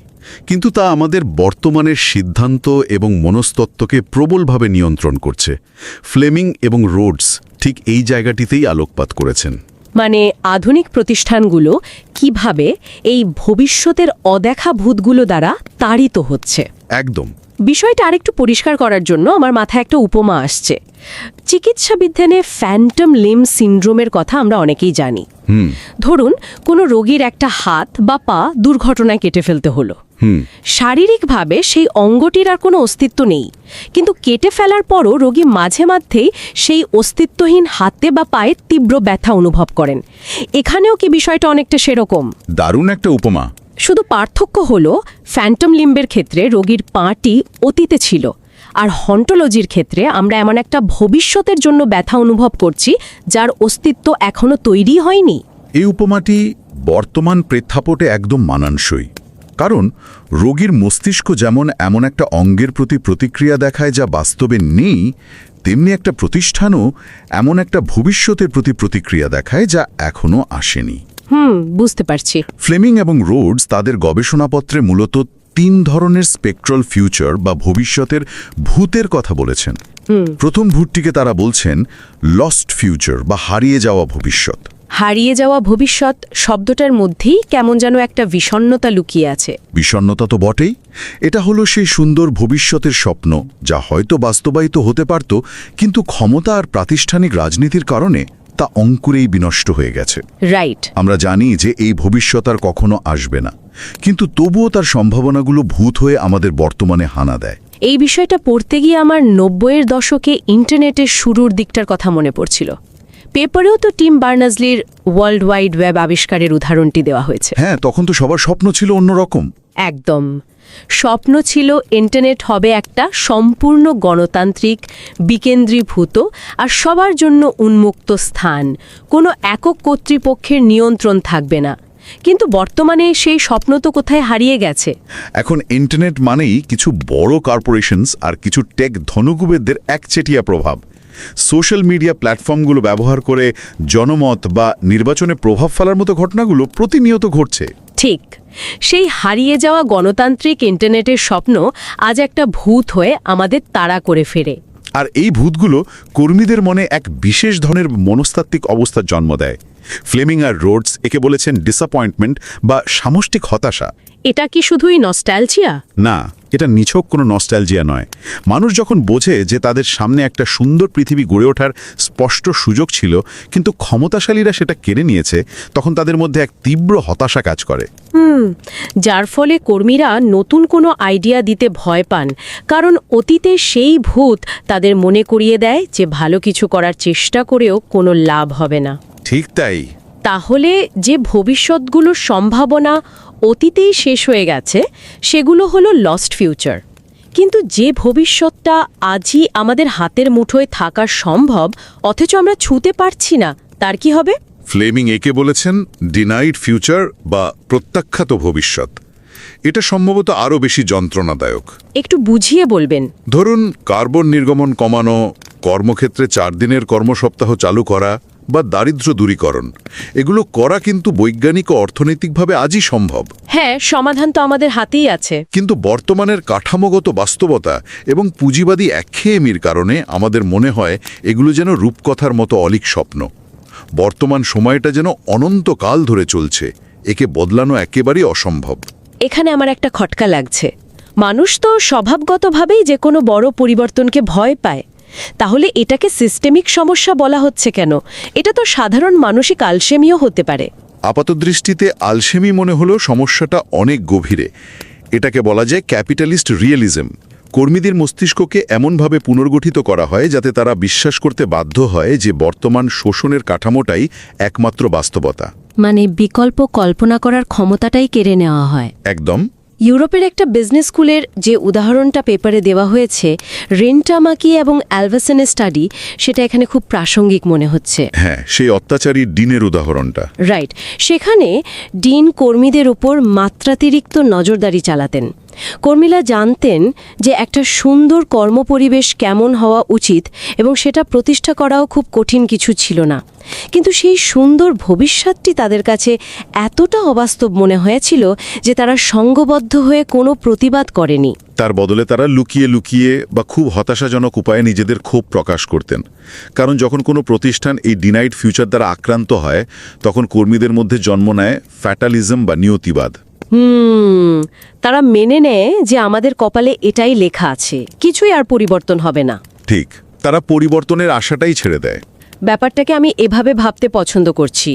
কিন্তু তা আমাদের বর্তমানের সিদ্ধান্ত এবং মনস্তত্ত্বকে প্রবলভাবে নিয়ন্ত্রণ করছে। ফ্লেমিং এবং রোডস ঠিক এই জায়গাটিতেই আলোকপাত করেছেন। মানে আধুনিক প্রতিষ্ঠানগুলো কিভাবে এই ভবিষ্যতের অদেখা ভূতগুলো দ্বারা তাড়িত হচ্ছে। একদম। বিষয়টা আরেকটু পরিষ্কার করার জন্য আমার মাথায় একটা উপমা আসছে। চিকিৎসা বিজ্ঞানে ফ্যান্টম লিম্ব সিন্ড্রোমের কথা আমরা অনেকেই জানি। ধরুন কোনো রোগীর একটা হাত বা পা দুর্ঘটনায় কেটে ফেলতে হলো। শারীরিকভাবে সেই অঙ্গটির আর কোনো অস্তিত্ব নেই, কিন্তু কেটে ফেলার পরও রোগী মাঝে মধ্যেই সেই অস্তিত্বহীন হাতে বা পায়ে তীব্র ব্যথা অনুভব করেন। এখানেও কি বিষয়টা অনেকটা সেরকম? দারুণ একটা উপমা। শুধু পার্থক্য হলো ফ্যান্টম লিম্বের ক্ষেত্রে রোগীর পাটি অতীতে ছিল, আর হন্টোলজির ক্ষেত্রে আমরা এমন একটা ভবিষ্যতের জন্য ব্যথা অনুভব করছি যার অস্তিত্ব এখনো তৈরি হয়নি। এই উপমাটি বর্তমান প্রেক্ষাপটে একদম মানানসই। কারণ রোগীর মস্তিষ্ক যেমন এমন একটা অঙ্গের প্রতি প্রতিক্রিয়া দেখায় যা বাস্তবে নেই, তেমনি একটা প্রতিষ্ঠানও এমন একটা ভবিষ্যতের প্রতি প্রতিক্রিয়া দেখায় যা এখনো আসেনি। বুঝতে পারছি। ফ্লেমিং এবং রোডস তাদের গবেষণাপত্রে মূলত 3 ধরনের স্পেকট্রাল ফিউচার বা ভবিষ্যতের ভূতের কথা বলেছেন। প্রথম ভূতটিকে তারা বলছেন লস্ট ফিউচার বা হারিয়ে যাওয়া ভবিষ্যৎ। হারিয়ে যাওয়া ভবিষ্যৎ শব্দটার মধ্যেই কেমন যেন একটা বিষণ্ণতা লুকিয়ে আছে। বিষণ্ণতা তো বটেই। এটা হলো সেই সুন্দর ভবিষ্যতের স্বপ্ন যা হয়তো বাস্তবায়িত হতে পারত, কিন্তু ক্ষমতা আর প্রাতিষ্ঠানিক রাজনীতির কারণে তা অঙ্কুরেই বিনষ্ট হয়ে গেছে। রাইট। আমরা জানি যে এই ভবিষ্যৎ আর কখনো আসবে না, কিন্তু তবুও তার সম্ভাবনাগুলো ভূত হয়ে আমাদের বর্তমানে হানা দেয়। এই বিষয়টা পড়তে গিয়ে আমার 90-এর দশকে ইন্টারনেটের শুরুর দিকটার কথা মনে পড়ছিল। পেপারেও তো টিম বার্নার্স-লির ওয়ার্ল্ড ওয়াইড ওয়েব আবিষ্কারের উদাহরণটি দেওয়া হয়েছে। হ্যাঁ, তখন তো সবার স্বপ্ন ছিল অন্যরকম। একদম। স্বপ্ন ছিল ইন্টারনেট হবে একটা সম্পূর্ণ গণতান্ত্রিক, বিকেন্দ্রীভূত আর সবার জন্য উন্মুক্ত স্থান, কোনো একক কর্তৃপক্ষের নিয়ন্ত্রণ থাকবে না। কিন্তু বর্তমানে সেই স্বপ্ন তো কোথায় হারিয়ে গেছে। এখন ইন্টারনেট মানেই কিছু বড় কর্পোরেশনস আর কিছু টেক ধনকুবেরদের একচেটিয়া প্রভাব। সোশ্যাল মিডিয়া প্ল্যাটফর্মগুলো ব্যবহার করে জনমত বা নির্বাচনে প্রভাব ফেলার মতো ঘটনাগুলো প্রতিনিয়ত ঘটছে। ঠিক, সেই হারিয়ে যাওয়া গণতান্ত্রিক ইন্টারনেটের স্বপ্ন আজ একটা ভূত হয়ে আমাদের তাড়া করে ফেরে। আর এই ভূতগুলো কর্মীদের মনে এক বিশেষ ধরনের মনস্তাত্ত্বিক অবস্থার জন্ম দেয়। ফ্লেমিং আর রোডস একে বলেছেন ডিসঅ্যাপয়েন্টমেন্ট বা সামষ্টিক হতাশা। এটা কি শুধুই নস্টালজিয়া? না, এটা নিছক কোনো নস্টালজিয়া নয়। মানুষ যখন বোঝে যে তাদের সামনে একটা সুন্দর পৃথিবী গড়ে ওঠার স্পষ্ট সুযোগ ছিল, কিন্তু ক্ষমতাশালীরা সেটা কেড়ে নিয়েছে, তখন তাদের মধ্যে এক তীব্র হতাশা কাজ করে। যার ফলে কর্মীরা নতুন কোনো আইডিয়া দিতে ভয় পান, কারণ অতীতে সেই ভূত তাদের মনে করিয়ে দেয় যে ভালো কিছু করার চেষ্টা করেও কোনো লাভ হবে না। ঠিক তাই। তাহলে যে ভবিষ্যৎগুলোর সম্ভাবনা অতীতেই শেষ হয়ে গেছে, সেগুলো হলো লস্ট ফিউচার। কিন্তু যে ভবিষ্যৎটা আজই আমাদের হাতের মুঠোয় থাকা সম্ভব, অথচ আমরা ছুঁতে পারছি না, তার কি হবে? ফ্লেমিং একে বলেছেন ডিনাইড ফিউচার বা প্রত্যাখ্যাত ভবিষ্যৎ। এটা সম্ভবত আরও বেশি যন্ত্রণাদায়ক। একটু বুঝিয়ে বলবেন। ধরুন, কার্বন নির্গমন কমানো, কর্মক্ষেত্রে 4 দিনের কর্মসপ্তাহ চালু করা বা দারিদ্র্য দূরীকরণ, এগুলো করা কিন্তু বৈজ্ঞানিক ও অর্থনৈতিকভাবে আজই সম্ভব। হ্যাঁ, সমাধান তো আমাদের হাতেই আছে। কিন্তু বর্তমানের কাঠামোগত বাস্তবতা এবং পুঁজিবাদী একঘেয়েমির কারণে আমাদের মনে হয় এগুলো যেন রূপকথার মতো অলীক স্বপ্ন। বর্তমান সময়টা যেন অনন্তকাল ধরে চলছে, একে বদলানো একেবারেই অসম্ভব। এখানে আমার একটা খটকা লাগছে। মানুষ তো স্বভাবগতভাবেই যে কোনো বড় পরিবর্তনকে ভয় পায়। তাহলে এটাকে সিস্টেমিক সমস্যা বলা হচ্ছে কেন? এটা তো সাধারণ মানসিক আলসেমিও হতে পারে। আপাতদৃষ্টিতে আলসেমি মনে হলো সমস্যাটা অনেক গভীরে। এটাকে বলা যায় ক্যাপিটালিস্ট রিয়েলিজম। কর্মীদের মস্তিষ্ককে এমনভাবে পুনর্গঠিত করা হয় যাতে তারা বিশ্বাস করতে বাধ্য হয় যে বর্তমান শোষণের কাঠামোটাই একমাত্র বাস্তবতা। মানে বিকল্প কল্পনা করার ক্ষমতাটাই কেড়ে নেওয়া হয়। একদম। ইউরোপের একটা বিজনেস স্কুলের যে উদাহরণটা পেপারে দেওয়া হয়েছে, রেন্টামাকি এবং অ্যালভাসেনের স্টাডি, সেটা এখানে খুব প্রাসঙ্গিক মনে হচ্ছে। হ্যাঁ, সেই অত্যাচারী ডিনের উদাহরণটা। রাইট। সেখানে ডিন কর্মীদের উপর মাত্রাতিরিক্ত নজরদারি চালাতেন। কর্মীরা জানতেন যে একটা সুন্দর কর্মপরিবেশ কেমন হওয়া উচিত এবং সেটা প্রতিষ্ঠা করাও খুব কঠিন কিছু ছিল না। কিন্তু সেই সুন্দর ভবিষ্যৎটি তাদের কাছে এতটা অবাস্তব মনে হয়েছিল যে তারা সংঘবদ্ধ হয়ে কোনো প্রতিবাদ করেনি। তার বদলে তারা লুকিয়ে লুকিয়ে বা খুব হতাশাজনক উপায়ে নিজেদের ক্ষোভ প্রকাশ করতেন। কারণ যখন কোনো প্রতিষ্ঠান এই ডিনাইড ফিউচার দ্বারা আক্রান্ত হয়, তখন কর্মীদের মধ্যে জন্ম নেয় ফ্যাটালিজম বা নিয়তিবাদ। তারা মেনে নেয় যে আমাদের কপালে এটাই লেখা আছে, কিছুই আর পরিবর্তন হবে না। ঠিক, তারা পরিবর্তনের আশাটাই ছেড়ে দেয়। ব্যাপারটাকে আমি এভাবে ভাবতে পছন্দ করছি।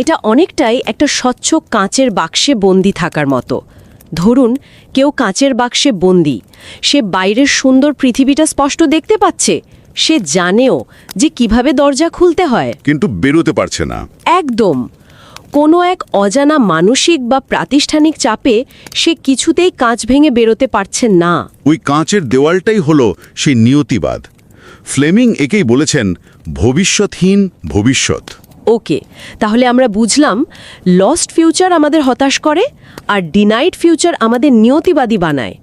এটা অনেকটাই একটা স্বচ্ছ কাঁচের বাক্সে বন্দি থাকার মতো। ধরুন, কেউ কাঁচের বাক্সে বন্দি, সে বাইরের সুন্দর পৃথিবীটা স্পষ্ট দেখতে পাচ্ছে, সে জানেও যে কিভাবে দরজা খুলতে হয়, কিন্তু বেরোতে পারছে না। একদম। কোনো এক অজানা মানসিক বা প্রাতিষ্ঠানিক চাপে সে কিছুতেই কাঁচ ভেঙে বেরোতে পারছে না। ওই কাঁচের দেওয়ালটাই হলো সেই নিয়তিবাদ। ফ্লেমিং একেই বলেছেন ভবিষ্যৎহীন ভবিষ্যৎ। ওকে, তাহলে আমরা বুঝলাম লস্ট ফিউচার আমাদের হতাশ করে আর ডিনাইড ফিউচার আমাদের নিয়তিবাদী বানায়।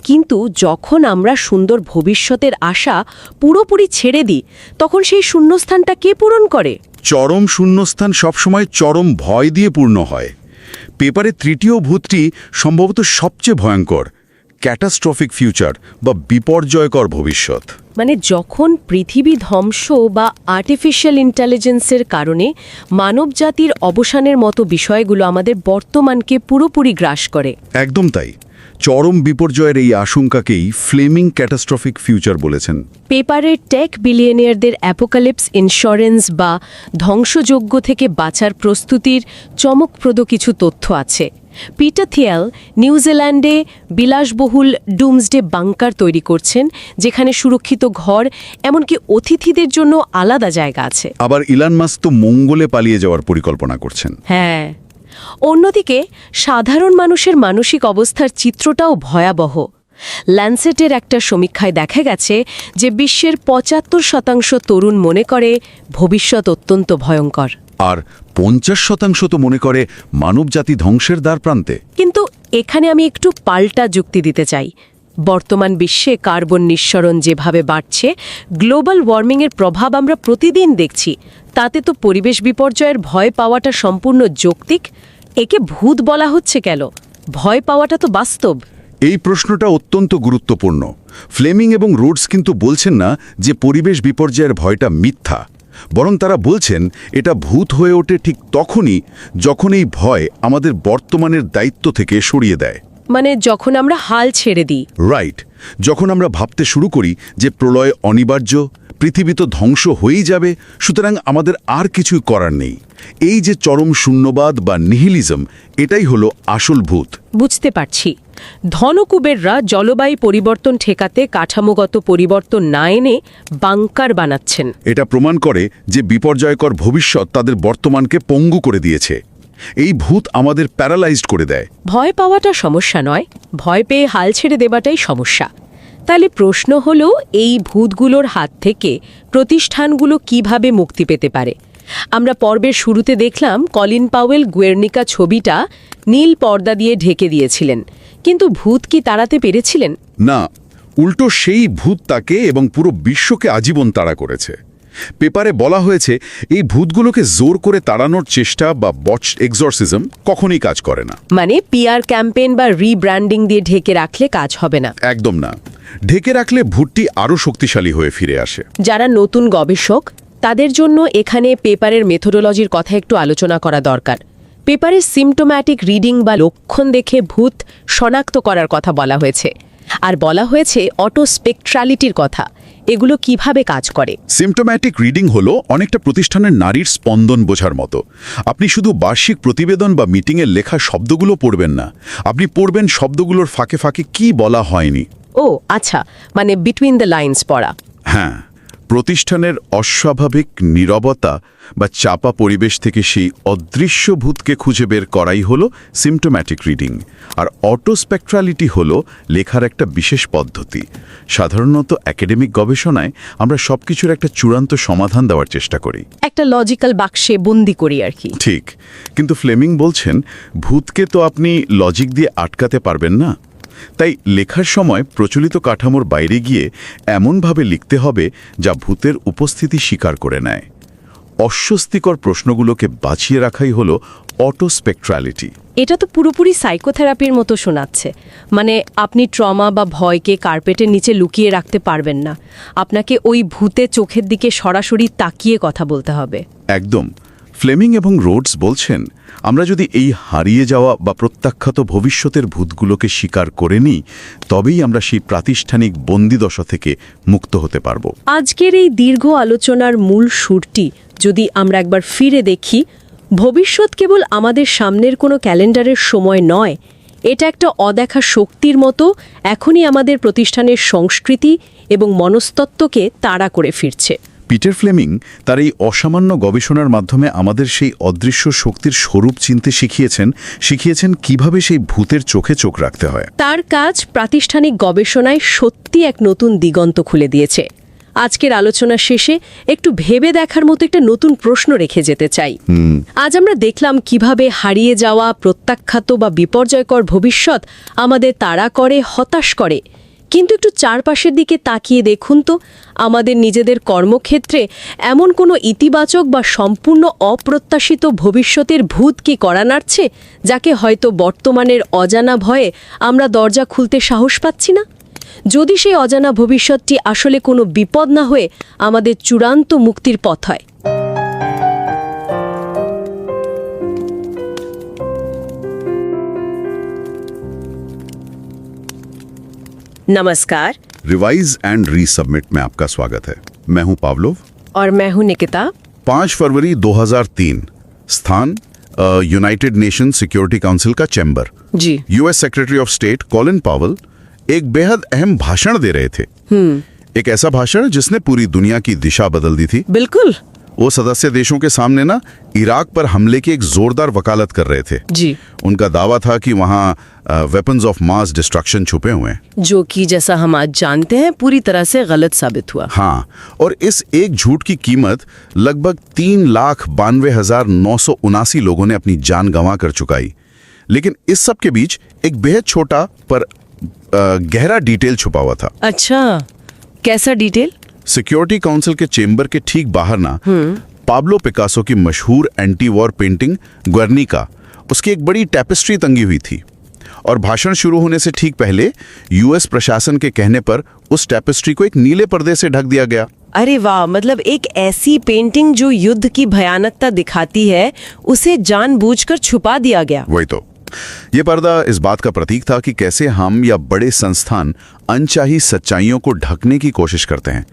কিন্তু যখন আমরা সুন্দর ভবিষ্যতের আশা পুরোপুরি ছেড়ে দিই, তখন সেই শূন্যস্থানটা কে পূরণ করে? চরম শূন্যস্থান সবসময় চরম ভয় দিয়ে পূর্ণ হয়। পেপারে তৃতীয় ভূতটি সম্ভবত সবচেয়ে ভয়ঙ্কর, ক্যাটাস্ট্রফিক ফিউচার বা বিপর্যয়কর ভবিষ্যৎ। মানে যখন পৃথিবী ধ্বংস বা আর্টিফিশিয়াল ইন্টেলিজেন্সের কারণে মানবজাতির অবসানের মতো বিষয়গুলো আমাদের বর্তমানকে পুরোপুরি গ্রাস করে। একদম তাই। চরম বিপর্যয়ের এই আশঙ্কাকেই ফ্লেমিং ক্যাটাস্ট্রফিক ফিউচার বলেছেন। পেপারের টেক বিলিয়নিয়ারদের অ্যাপোক্যালিপস ইন্স্যুরেন্স বা ধ্বংসযজ্ঞ থেকে বাঁচার প্রস্তুতির চমকপ্রদ কিছু তথ্য আছে। পিটার থিয়েল নিউজিল্যান্ডে বিলাসবহুল ডুমসডে বাংকার তৈরি করছেন, যেখানে সুরক্ষিত ঘর, এমনকি অতিথিদের জন্য আলাদা জায়গা আছে। আবার ইলন মাস্ক তো মঙ্গলে পালিয়ে যাওয়ার পরিকল্পনা করছেন। হ্যাঁ, অন্যদিকে সাধারণ মানুষের মানসিক অবস্থার চিত্রটাও ভয়াবহ। ল্যান্সেটের একটা সমীক্ষায় দেখা গেছে যে বিশ্বের ৭৫% তরুণ মনে করে ভবিষ্যৎ অত্যন্ত ভয়ঙ্কর, আর ৫০% তো মনে করে মানবজাতি ধ্বংসের দ্বারপ্রান্তে। কিন্তু এখানে আমি একটু পাল্টা যুক্তি দিতে চাই। বর্তমান বিশ্বে কার্বন নিঃসরণ যেভাবে বাড়ছে, গ্লোবাল ওয়ার্মিংয়ের প্রভাব আমরা প্রতিদিন দেখছি, তাতে তো পরিবেশ বিপর্যয়ের ভয় পাওয়াটা সম্পূর্ণ যৌক্তিক। একে ভূত বলা হচ্ছে কেন? ভয় পাওয়াটা তো বাস্তব। এই প্রশ্নটা অত্যন্ত গুরুত্বপূর্ণ। ফ্লেমিং এবং রোডস কিন্তু বলছেন না যে পরিবেশ বিপর্যয়ের ভয়টা মিথ্যা, বরং তারা বলছেন এটা ভূত হয়ে ওঠে ঠিক তখনই যখন এই ভয় আমাদের বর্তমানের দায়িত্ব থেকে সরিয়ে দেয়। মানে যখন আমরা হাল ছেড়ে দিই। রাইট, যখন আমরা ভাবতে শুরু করি যে প্রলয় অনিবার্য, পৃথিবী তো ধ্বংস হয়েই যাবে, সুতরাং আমাদের আর কিছুই করার নেই। এই যে চরম শূন্যবাদ বা নিহিলিজম, এটাই হলো আসল ভূত। বুঝতে পারছি। ধনকুবেররা জলবায়ু পরিবর্তন ঠেকাতে কাঠামোগত পরিবর্তন না এনে বাংকার বানাচ্ছেন। এটা প্রমাণ করে যে বিপর্যয়কর ভবিষ্যৎ তাদের বর্তমানকে পঙ্গু করে দিয়েছে। এই ভূত আমাদের প্যারালাইজড করে দেয়। ভয় পাওয়াটা সমস্যা নয়, ভয় পেয়ে হাল ছেড়ে দেওয়াটাই সমস্যা। তাহলে প্রশ্ন হলো, এই ভূতগুলোর হাত থেকে প্রতিষ্ঠানগুলো কিভাবে মুক্তি পেতে পারে? আমরা পর্বের শুরুতে দেখলাম কলিন পাওয়েল গুয়ের্নিকা ছবিটা নীল পর্দা দিয়ে ঢেকে দিয়েছিলেন, কিন্তু ভূত কি তাড়াতে পেরেছিলেন? না, উল্টো সেই ভূত তাকে এবং পুরো বিশ্বকে আজীবন তাড়া করেছে। পেপারে বলা হয়েছে এই ভূতগুলোকে জোর করে তাড়ানোর চেষ্টা বা বটসড এক্সরসিজম কখনই কাজ করে না। মানে পিআর ক্যাম্পেইন বা রিব্র্যান্ডিং দিয়ে ঢেকে রাখলে কাজ হবে না? একদম না। ঢেকে রাখলে ভূতটি আরও শক্তিশালী হয়ে ফিরে আসে। যারা নতুন গবেষক, তাদের জন্য এখানে পেপারের মেথোডোলজির কথা একটু আলোচনা করা দরকার। পেপারে সিমটোম্যাটিক রিডিং বা লক্ষণ দেখে ভূত শনাক্ত করার কথা বলা হয়েছে, আর বলা হয়েছে অটোস্পেকট্রালিটির কথা। এগুলো কিভাবে কাজ করে? সিমটোম্যাটিক রিডিং হলো অনেকটা প্রতিষ্ঠানের নারীর স্পন্দন বোঝার মতো। আপনি শুধু বার্ষিক প্রতিবেদন বা মিটিংয়ের লেখা শব্দগুলো পড়বেন না, আপনি পড়বেন শব্দগুলোর ফাঁকে ফাঁকে কি বলা হয়নি। ও আচ্ছা, মানে বিটুইন দ্য লাইন্স পড়া। হ্যাঁ, প্রতিষ্ঠানের অস্বাভাবিক নীরবতা বা চাপা পরিবেশ থেকে সেই অদৃশ্য ভূতকে খুঁজে বের করাই হলো সিমটোম্যাটিক রিডিং। আর অটোস্পেকট্রালিটি হলো লেখার একটা বিশেষ পদ্ধতি। সাধারণত একাডেমিক গবেষণায় আমরা সবকিছুর একটা চূড়ান্ত সমাধান দেওয়ার চেষ্টা করি, একটা লজিক্যাল বাক্সে বন্দি করি আর কি। ঠিক, কিন্তু ফ্লেমিং বলছেন ভূতকে তো আপনি লজিক দিয়ে আটকাতে পারবেন না। তাই লেখার সময় প্রচলিত কাঠামোর বাইরে গিয়ে এমনভাবে লিখতে হবে যা ভূতের উপস্থিতি স্বীকার করে নেয়। অস্বস্তিকর প্রশ্নগুলোকে বাঁচিয়ে রাখাই হলো অটোস্পেকট্রালিটি। এটা তো পুরোপুরি সাইকোথেরাপির মতো শোনাচ্ছে। মানে আপনি ট্রমা বা ভয়কে কার্পেটের নিচে লুকিয়ে রাখতে পারবেন না, আপনাকে ওই ভূতে চোখের দিকে সরাসরি তাকিয়ে কথা বলতে হবে। একদম। ফ্লেমিং এবং রোডস বলছেন আমরা যদি এই হারিয়ে যাওয়া বা প্রত্যাখ্যাত ভবিষ্যতের ভূতগুলোকে স্বীকার করে নিই, তবেই আমরা সেই প্রাতিষ্ঠানিক বন্দিদশা থেকে মুক্ত হতে পারব। আজকের এই দীর্ঘ আলোচনার মূল সুরটি যদি আমরা একবার ফিরে দেখি, ভবিষ্যৎ কেবল আমাদের সামনের কোনো ক্যালেন্ডারের সময় নয়, এটা একটা অদেখা শক্তির মতো এখনই আমাদের প্রতিষ্ঠানের সংস্কৃতি এবং মনস্তত্ত্বকে তাড়া করে ফিরছে। পিটার ফ্লেমিং তার এই অসামান্য গবেষণার মাধ্যমে আমাদের সেই অদৃশ্য শক্তির স্বরূপ চিনতে শিখিয়েছেন কিভাবে সেই ভূতের চোখে চোখ রাখতে হয়। তার কাজ প্রাতিষ্ঠানিক গবেষণায় সত্যি এক নতুন দিগন্ত খুলে দিয়েছে। আজকের আলোচনা শেষে একটু ভেবে দেখার মতো একটা নতুন প্রশ্ন রেখে যেতে চাই। আজ আমরা দেখলাম কিভাবে হারিয়ে যাওয়া, প্রত্যাখ্যাত বা বিপর্যয়কর ভবিষ্যৎ আমাদের তাড়া করে, হতাশ করে। কিন্তু একটু চারপাশের দিকে তাকিয়ে দেখুন তো, আমাদের নিজেদের কর্মক্ষেত্রে এমন কোনো ইতিবাচক বা সম্পূর্ণ অপ্রত্যাশিত ভবিষ্যতের ভূত কি কড়া নাড়ছে, যাকে হয়তো বর্তমানের অজানা ভয়ে আমরা দরজা খুলতে সাহস পাচ্ছি না? যদি সেই অজানা ভবিষ্যৎটি আসলে কোনো বিপদ না হয়ে আমাদের চূড়ান্ত মুক্তির পথ হয়। नमस्कार, रिवाइज एंड रीसबमिट में आपका स्वागत है। मैं हूं पावलोव और मैं हूं निकिता। 5 फरवरी 2003, स्थान यूनाइटेड नेशन सिक्योरिटी काउंसिल का चैम्बर। जी। US Secretary of State Colin Powell एक बेहद अहम भाषण दे रहे थे। एक ऐसा भाषण जिसने पूरी दुनिया की दिशा बदल दी थी। बिल्कुल। वो सदस्य देशों के सामने ना इराक पर हमले की एक जोरदार वकालत कर रहे थे जी। उनका दावा था कि वहाँ वेपन्स ऑफ मास डिस्ट्रक्शन छुपे हुए हैं, जो कि जैसा हम आज जानते हैं पूरी तरह से गलत साबित हुआ। हाँ, और इस एक झूठ की कीमत लगभग 3,92,979 लोगों ने अपनी जान गंवा कर चुकाई। लेकिन इस सब के बीच एक बेहद छोटा पर गहरा डिटेल छुपा हुआ था। अच्छा, कैसा डिटेल? सिक्योरिटी काउंसिल के चेंबर के ठीक बाहर ना पाब्लो पिकासो की मशहूर एंटी वॉर पेंटिंग गुर्निका, उसकी एक बड़ी टैपेस्ट्री तंगी हुई थी और भाषण शुरू होने से ठीक पहले यूएस प्रशासन के कहने पर उस टैपेस्ट्री को एक नीले पर्दे से ढक दिया गया। अरे वाह, मतलब एक ऐसी पेंटिंग जो युद्ध की भयानकता दिखाती है उसे जानबूझकर छुपा दिया गया। वही तो, ये पर्दा इस बात का प्रतीक था कि कैसे हम या बड़े संस्थान अनचाही सच्चाइयों को ढकने की कोशिश करते हैं,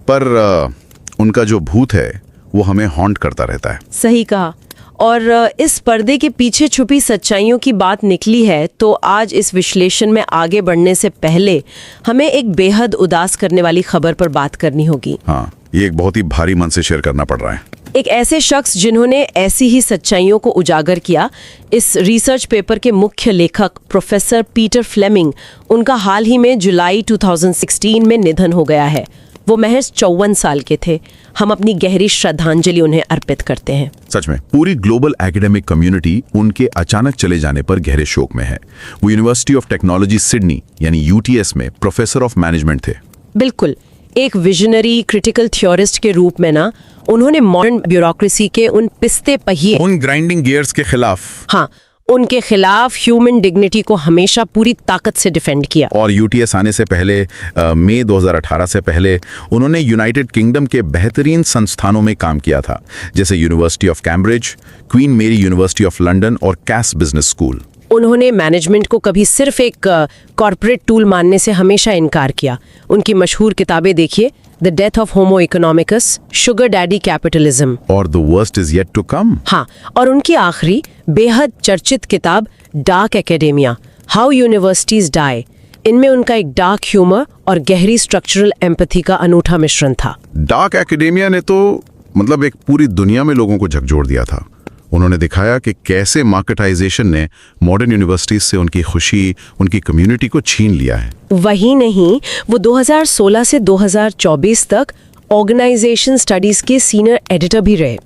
पर उनका जो भूत है वो हमें हॉन्ट करता रहता है। सही कहा। और इस पर्दे के पीछे छुपी सच्चाइयों की बात निकली है, तो आज इस विश्लेषण में आगे बढ़ने से पहले हमें एक बेहद उदास करने वाली खबर पर बात करनी होगी। हाँ, ये एक बहुत ही भारी मन से शेयर करना पड़ रहा है। एक ऐसे शख्स जिन्होंने ऐसी ही सच्चाइयों को उजागर किया, इस रिसर्च पेपर के मुख्य लेखक प्रोफेसर पीटर फ्लेमिंग, उनका हाल ही में जुलाई 2016 में निधन हो गया है। वो महज 54 साल के थे। हम अपनी गहरी श्रद्धांजलि उन्हें अर्पित करते हैं। सच में पूरी ग्लोबल एकेडमिक कम्युनिटी उनके अचानक चले जाने पर गहरे शोक में है। वो यूनिवर्सिटी ऑफ टेक्नोलॉजी सिडनी यानी यूटीएस में प्रोफेसर ऑफ मैनेजमेंट थे। बिल्कुल, एक विजनरी क्रिटिकल थ्योरिस्ट के रूप में ना उन्होंने मॉडर्न ब्यूरोक्रेसी के उन पिस्ते पहिए, उन ग्राइंडिंग गियर्स के खिलाफ, हाँ, उनके खिलाफ ह्यूमन डिग्निटी को हमेशा पूरी ताकत से डिफेंड किया। और यूटीएस आने से पहले मई 2018 से पहले उन्होंने यूनाइटेड किंगडम के बेहतरीन संस्थानों में काम किया था, जैसे यूनिवर्सिटी ऑफ कैम्ब्रिज, क्वीन मेरी यूनिवर्सिटी ऑफ लंदन और कैस बिजनेस स्कूल। उन्होंने मैनेजमेंट को कभी सिर्फ एक कॉर्पोरेट टूल मानने से हमेशा इनकार किया। उनकी मशहूर किताबें देखिए, the death of homo economicus, sugar daddy capitalism और the worst is yet to come. हाँ, और उनकी आखिरी बेहद चर्चित किताब dark academia, how universities die. इनमें उनका एक डार्क ह्यूमर और गहरी स्ट्रक्चरल एम्पैथी का अनूठा मिश्रण था। डार्क एकेडेमिया ने तो मतलब एक पूरी दुनिया में लोगों को झकझोर दिया था। उन्होंने दिखाया कि कैसे मार्केटाइजेशन ने मॉडर्न यूनिवर्सिटीज से उनकी खुशी, उनकी कम्युनिटी को छीन लिया है। वही नहीं, वो 2016 से 2024 तक ऑर्गेनाइजेशन स्टडीज के सीनियर एडिटर भी रहे।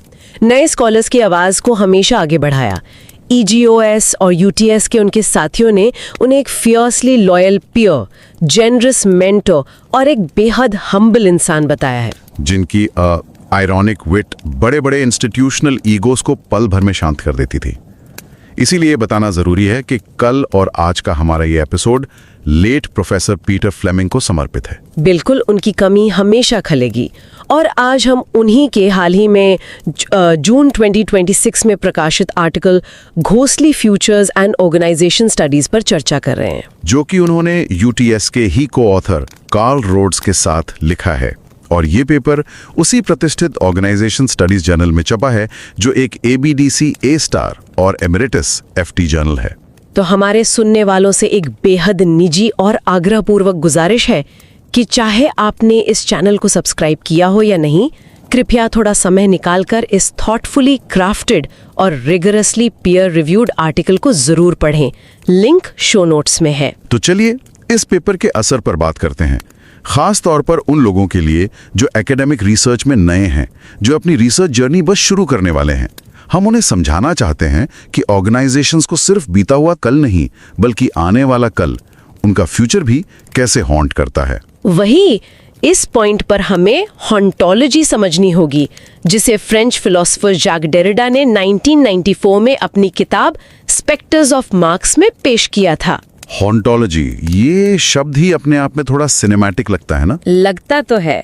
नए स्कॉलर्स की आवाज़ को हमेशा आगे बढ़ाया। EGOS और UTS के उनके साथियों ने उन्हें एक fiercely loyal peer, generous mentor और एक बेहद हम्बल इंसान बताया है, जिनकी आयरॉनिक विट बड़े बड़े इंस्टीट्यूशनल ईगोस को पल भर में शांत कर देती थी। इसीलिए बताना जरूरी है कि कल और आज का हमारा ये episode late Professor Peter Fleming को समर्पित है। बिल्कुल, उनकी कमी हमेशा खलेगी। और आज हम उन्हीं के हाल ही में जून 2026 में प्रकाशित article Ghostly Futures and Organisation Studies पर चर्चा कर रहे हैं, जो कि उन्होंने यूटीएस के ही को-ऑथर कार्ल रोड्स के साथ लिखा है। और ये पेपर उसी प्रतिष्ठित ऑर्गेनाइजेशन स्टडीज जर्नल में छपा है जो एक ABDC A स्टार और एमेरिटस FT जर्नल है। तो हमारे सुनने वालों से एक बेहद निजी और आग्रहपूर्वक गुजारिश है कि चाहे आपने इस चैनल को सब्सक्राइब किया हो या नहीं, कृपया थोड़ा समय निकालकर इस थॉटफुली क्राफ्टेड और रिगरसली पीयर रिव्यूड आर्टिकल को जरूर पढ़ें। लिंक शो नोट्स में है। तो चलिए इस पेपर के असर पर बात करते हैं, खास तौर पर उन लोगों के लिए जो एकेडमिक रिसर्च में नए हैं, जो अपनी रिसर्च जर्नी बस शुरू करने वाले हैं। हम उन्हें समझाना चाहते हैं कि ऑर्गेनाइजेशंस को सिर्फ बीता हुआ कल नहीं, बल्कि आने वाला कल, उनका फ्यूचर भी कैसे हॉन्ट करता है। वही, इस पॉइंट पर हमें हॉन्टोलॉजी समझनी होगी, जिसे फ्रेंच फिलोसोफर जैक डेरिडा ने 1994 में अपनी किताब स्पेक्टर्स ऑफ मार्क्स में पेश किया था। हॉन्टोलॉजी, ये शब्द ही अपने आप में थोड़ा सिनेमैटिक लगता है ना? लगता तो है।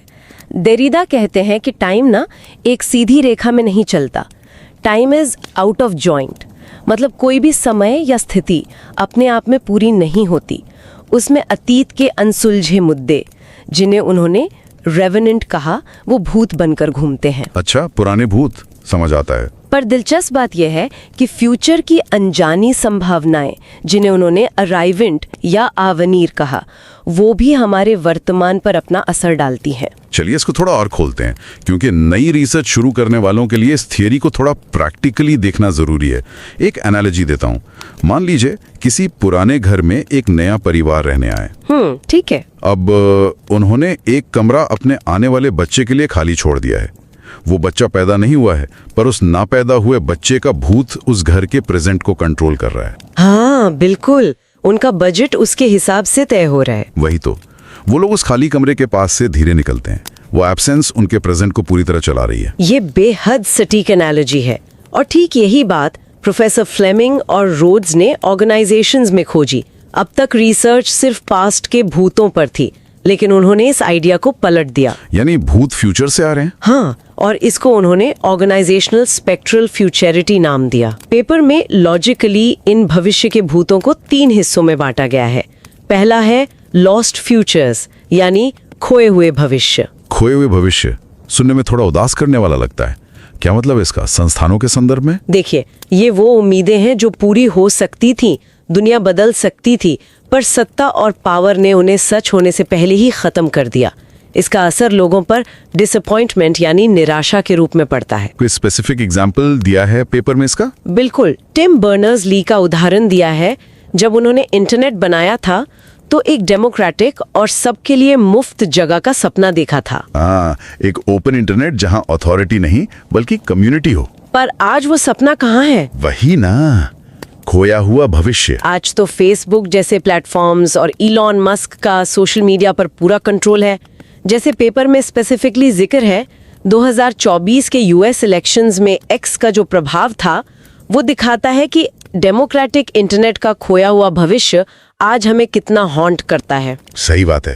डेरिडा कहते हैं कि टाइम ना एक सीधी रेखा में नहीं चलता। Time is out of joint, मतलब कोई भी समय या स्थिति अपने आप में पूरी नहीं होती। उसमें अतीत के अनसुलझे मुद्दे, जिन्हें उन्होंने रेवेनेंट कहा, वो भूत बनकर घूमते हैं। अच्छा, पुराने भूत, समझ आता है। पर दिलचस्प बात यह है कि फ्यूचर की अनजानी संभावनाएं, जिन्हें उन्होंने अराइवेंट या आवनीर कहा, वो भी हमारे वर्तमान पर अपना असर डालती हैं। चलिए इसको थोड़ा और खोलते हैं, क्योंकि नई रिसर्च शुरू करने वालों के लिए इस थियरी को थोड़ा प्रैक्टिकली देखना जरूरी है। एक एनालॉजी देता हूँ। मान लीजिए किसी पुराने घर में एक नया परिवार रहने आए। ठीक है। अब उन्होंने एक कमरा अपने आने वाले बच्चे के लिए खाली छोड़ दिया है। वो बच्चा पैदा नहीं हुआ है, पर उस ना पैदा हुए बच्चे का भूत उस घर के प्रेजेंट को कंट्रोल कर रहा है। हाँ बिल्कुल, उनका बजट उसके हिसाब से तय हो रहा है। वही तो, वो लोग उस खाली कमरे के पास से धीरे निकलते हैं। वो एब्सेंस उनके प्रेजेंट को पूरी तरह चला रही है। ये बेहद सटीक एनालॉजी है, और ठीक यही बात प्रोफेसर फ्लेमिंग और रोड्स ने ऑर्गेनाइजेशंस में खोजी। अब तक रिसर्च सिर्फ पास्ट के भूतों पर थी, लेकिन उन्होंने इस आइडिया को पलट दिया। यानी भूत फ्यूचर से आ रहे हैं? हाँ, और इसको उन्होंने ऑर्गेनाइजेशनल स्पेक्ट्रल फ्यूचरिटी नाम दिया। पेपर में लॉजिकली इन भविष्य के भूतों को 3 हिस्सों में बांटा गया है। पहला है लॉस्ट फ्यूचर्स, यानी खोए हुए भविष्य। खोए हुए भविष्य सुनने में थोड़ा उदास करने वाला लगता है। क्या मतलब इसका संस्थानों के संदर्भ में? देखिए, ये वो उम्मीदें हैं जो पूरी हो सकती थी, दुनिया बदल सकती थी, पर सत्ता और पावर ने उन्हें सच होने से पहले ही खत्म कर दिया। इसका असर लोगों पर डिसअपॉइंटमेंट यानी निराशा के रूप में पड़ता है। कोई स्पेसिफिक एग्जांपल दिया है पेपर में इसका? बिल्कुल, टिम बर्नर्स-ली का उदाहरण दिया है। जब उन्होंने इंटरनेट बनाया था तो एक डेमोक्रेटिक और सबके लिए मुफ्त जगह का सपना देखा था। एक ओपन इंटरनेट जहां अथॉरिटी नहीं बल्कि कम्युनिटी हो। पर आज वो सपना कहाँ है? वही ना, खोया हुआ भविष्य। आज तो फेसबुक जैसे प्लेटफॉर्म्स और इलॉन मस्क का सोशल मीडिया पर पूरा कंट्रोल है। जैसे पेपर में स्पेसिफिकली जिक्र है, 2024 के यूएस इलेक्शंस में एक्स का जो प्रभाव था, वो दिखाता है कि डेमोक्रेटिक इंटरनेट का खोया हुआ भविष्य आज हमें कितना हॉन्ट करता है। सही बात है।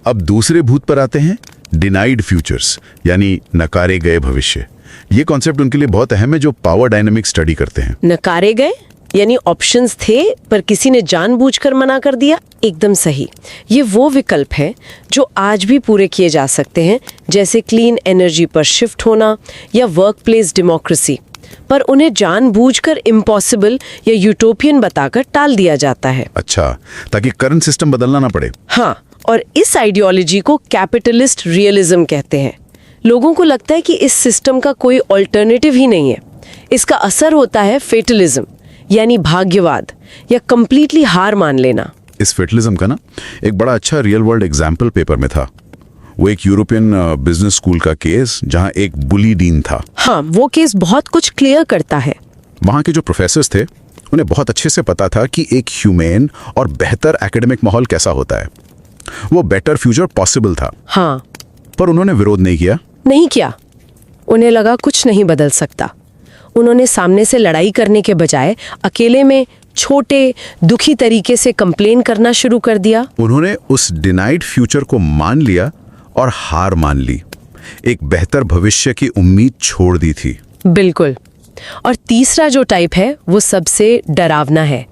अब दूसरे भूत पर आते हैं, डिनाइड फ्यूचर्स, यानी नकारे गए भविष्य। ये कॉन्सेप्ट उनके लिए बहुत अहम है जो पावर डायनामिक्स स्टडी करते हैं। नकारे गए यानी ऑप्शंस थे पर किसी ने जानबूझकर मना कर दिया। एकदम सही। ये वो विकल्प हैं जो आज भी पूरे किए जा सकते हैं, जैसे क्लीन एनर्जी पर शिफ्ट होना या वर्कप्लेस डेमोक्रेसी, पर उन्हें जानबूझकर इम्पॉसिबल या यूटोपियन बताकर टाल दिया जाता है। अच्छा, ताकि करंट सिस्टम बदलना ना पड़े। हाँ, और इस आइडियोलॉजी को कैपिटलिस्ट रियलिज्म कहते हैं। लोगों को लगता है कि इस सिस्टम का कोई ऑल्टरनेटिव ही नहीं है। इसका असर होता है फेटलिज्म, यानी भाग्यवाद या कंप्लीटली हार मान लेना। इस फेटलिज्म का ना एक बड़ा अच्छा रियल वर्ल्ड एग्जाम्पल पेपर में था। वो एक यूरोपियन बिजनेस स्कूल का केस जहां एक बुली डीन था। हाँ, वो केस बहुत कुछ क्लियर करता है। वहां के जो प्रोफेसर्स थे उन्हें बहुत अच्छे से पता था कि एक ह्यूमन और बेहतर एकेडमिक माहौल कैसा होता है। वो बेटर फ्यूचर पॉसिबल था। हाँ, पर उन्होंने विरोध नहीं किया। उन्हें लगा कुछ नहीं बदल सकता। उन्होंने सामने से लड़ाई करने के बजाय अकेले में छोटे दुखी तरीके से कंप्लेन करना शुरू कर दिया। उन्होंने उस डिनाइड फ्यूचर को मान लिया और हार मान ली। एक बेहतर भविष्य की उम्मीद छोड़ दी थी। बिल्कुल। और तीसरा जो टाइप है वो सबसे डरावना है,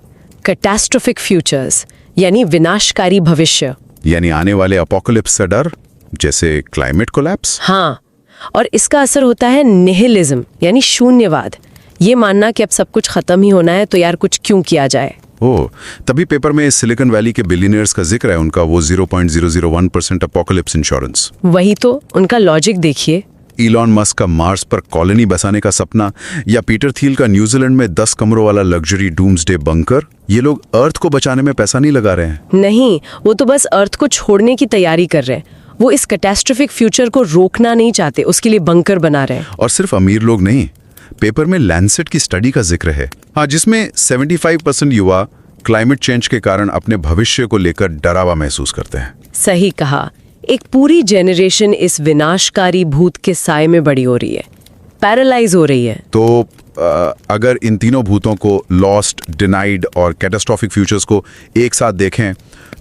कैटास्ट्रोफिक फ्यूचर्स, यानी विनाशकारी भविष्य। यानी आने वाले अपोकलिप्स से डर, जैसे क्लाइमेट कोलैप्स। हाँ, और इसका असर होता है निहिलिज्म, यानी शून्यवाद। ये मानना कि अब सब कुछ खत्म ही होना है तो यार कुछ क्यों किया जाए। तभी पेपर में सिलिकॉन वैली के बिलियनियर्स का जिक्र है, उनका वो 0.001% अपोकलिप्स इंश्योरेंस। वही तो, उनका लॉजिक देखिए। इलॉन मस्क का मार्स पर कॉलोनी बसाने का सपना, या पीटर थील का न्यूजीलैंड में 10 कमरों वाला लग्जरी डूम्सडे बंकर। ये लोग अर्थ को बचाने में पैसा नहीं लगा रहे हैं। नहीं, वो तो बस अर्थ को छोड़ने की तैयारी कर रहे हैं। वो इस कैटास्ट्रोफिक फ्यूचर को रोकना नहीं चाहते, उसके लिए बंकर बना रहे हैं। और सिर्फ अमीर लोग नहीं, पेपर में लैंसेट की स्टडी का जिक्र है। हाँ, जिसमें 75% युवा क्लाइमेट चेंज के कारण अपने भविष्य को लेकर डरावा महसूस करते हैं। सही कहा। एक पूरी जेनरेशन इस विनाशकारी भूत के साए में बड़ी हो रही है, पैरालाइज हो रही है। तो अगर इन तीनों भूतों को, लॉस्ट, डिनाइड और कैटास्ट्रोफिक फ्यूचर्स को एक साथ देखें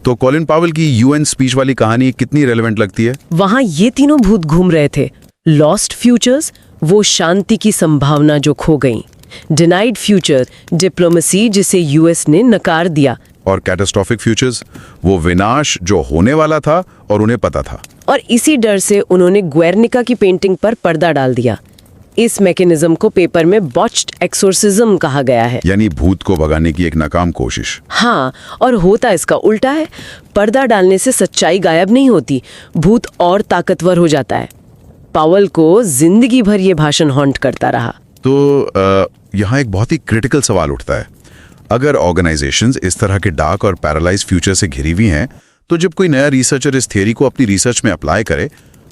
तो कॉलिन पावेल की यूएन स्पीच वाली कहानी कितनी रेलेवेंट लगती है। वहां ये तीनों भूत घूम रहे थे। लॉस्ट फ्यूचर्स, वो शांति की संभावना जो खो गई। डिनाइड फ्यूचर, डिप्लोमेसी जिसे यूएस ने नकार दिया। और कैटास्ट्रोफिक फ्यूचर्स, वो विनाश जो होने वाला था और उन्हें पता था। और इसी डर से उन्होंने ग्वेर्निका की पेंटिंग पर पर्दा डाल दिया। इस मैकेनिज्म को पेपर में बॉच्ड एक्सोर्सिज्म कहा गया है। यानी भूत को भगाने की एक नाकाम कोशिश। हाँ, और होता इसका उल्टा है। पर्दा डालने से सच्चाई गायब नहीं होती, भूत और ताकतवर हो जाता है। पावेल को जिंदगी भर ये भाषण हॉन्ट करता रहा। तो यहाँ एक बहुत ही क्रिटिकल सवाल उठता है। अगर ऑर्गेनाइजेशंस इस तरह के डार्क और पैरालाइज फ्यूचर से घिरी हुई हैं, तो जब कोई नया रिसर्चर इस थियरी को अपनी रिसर्च में अप्लाई करे,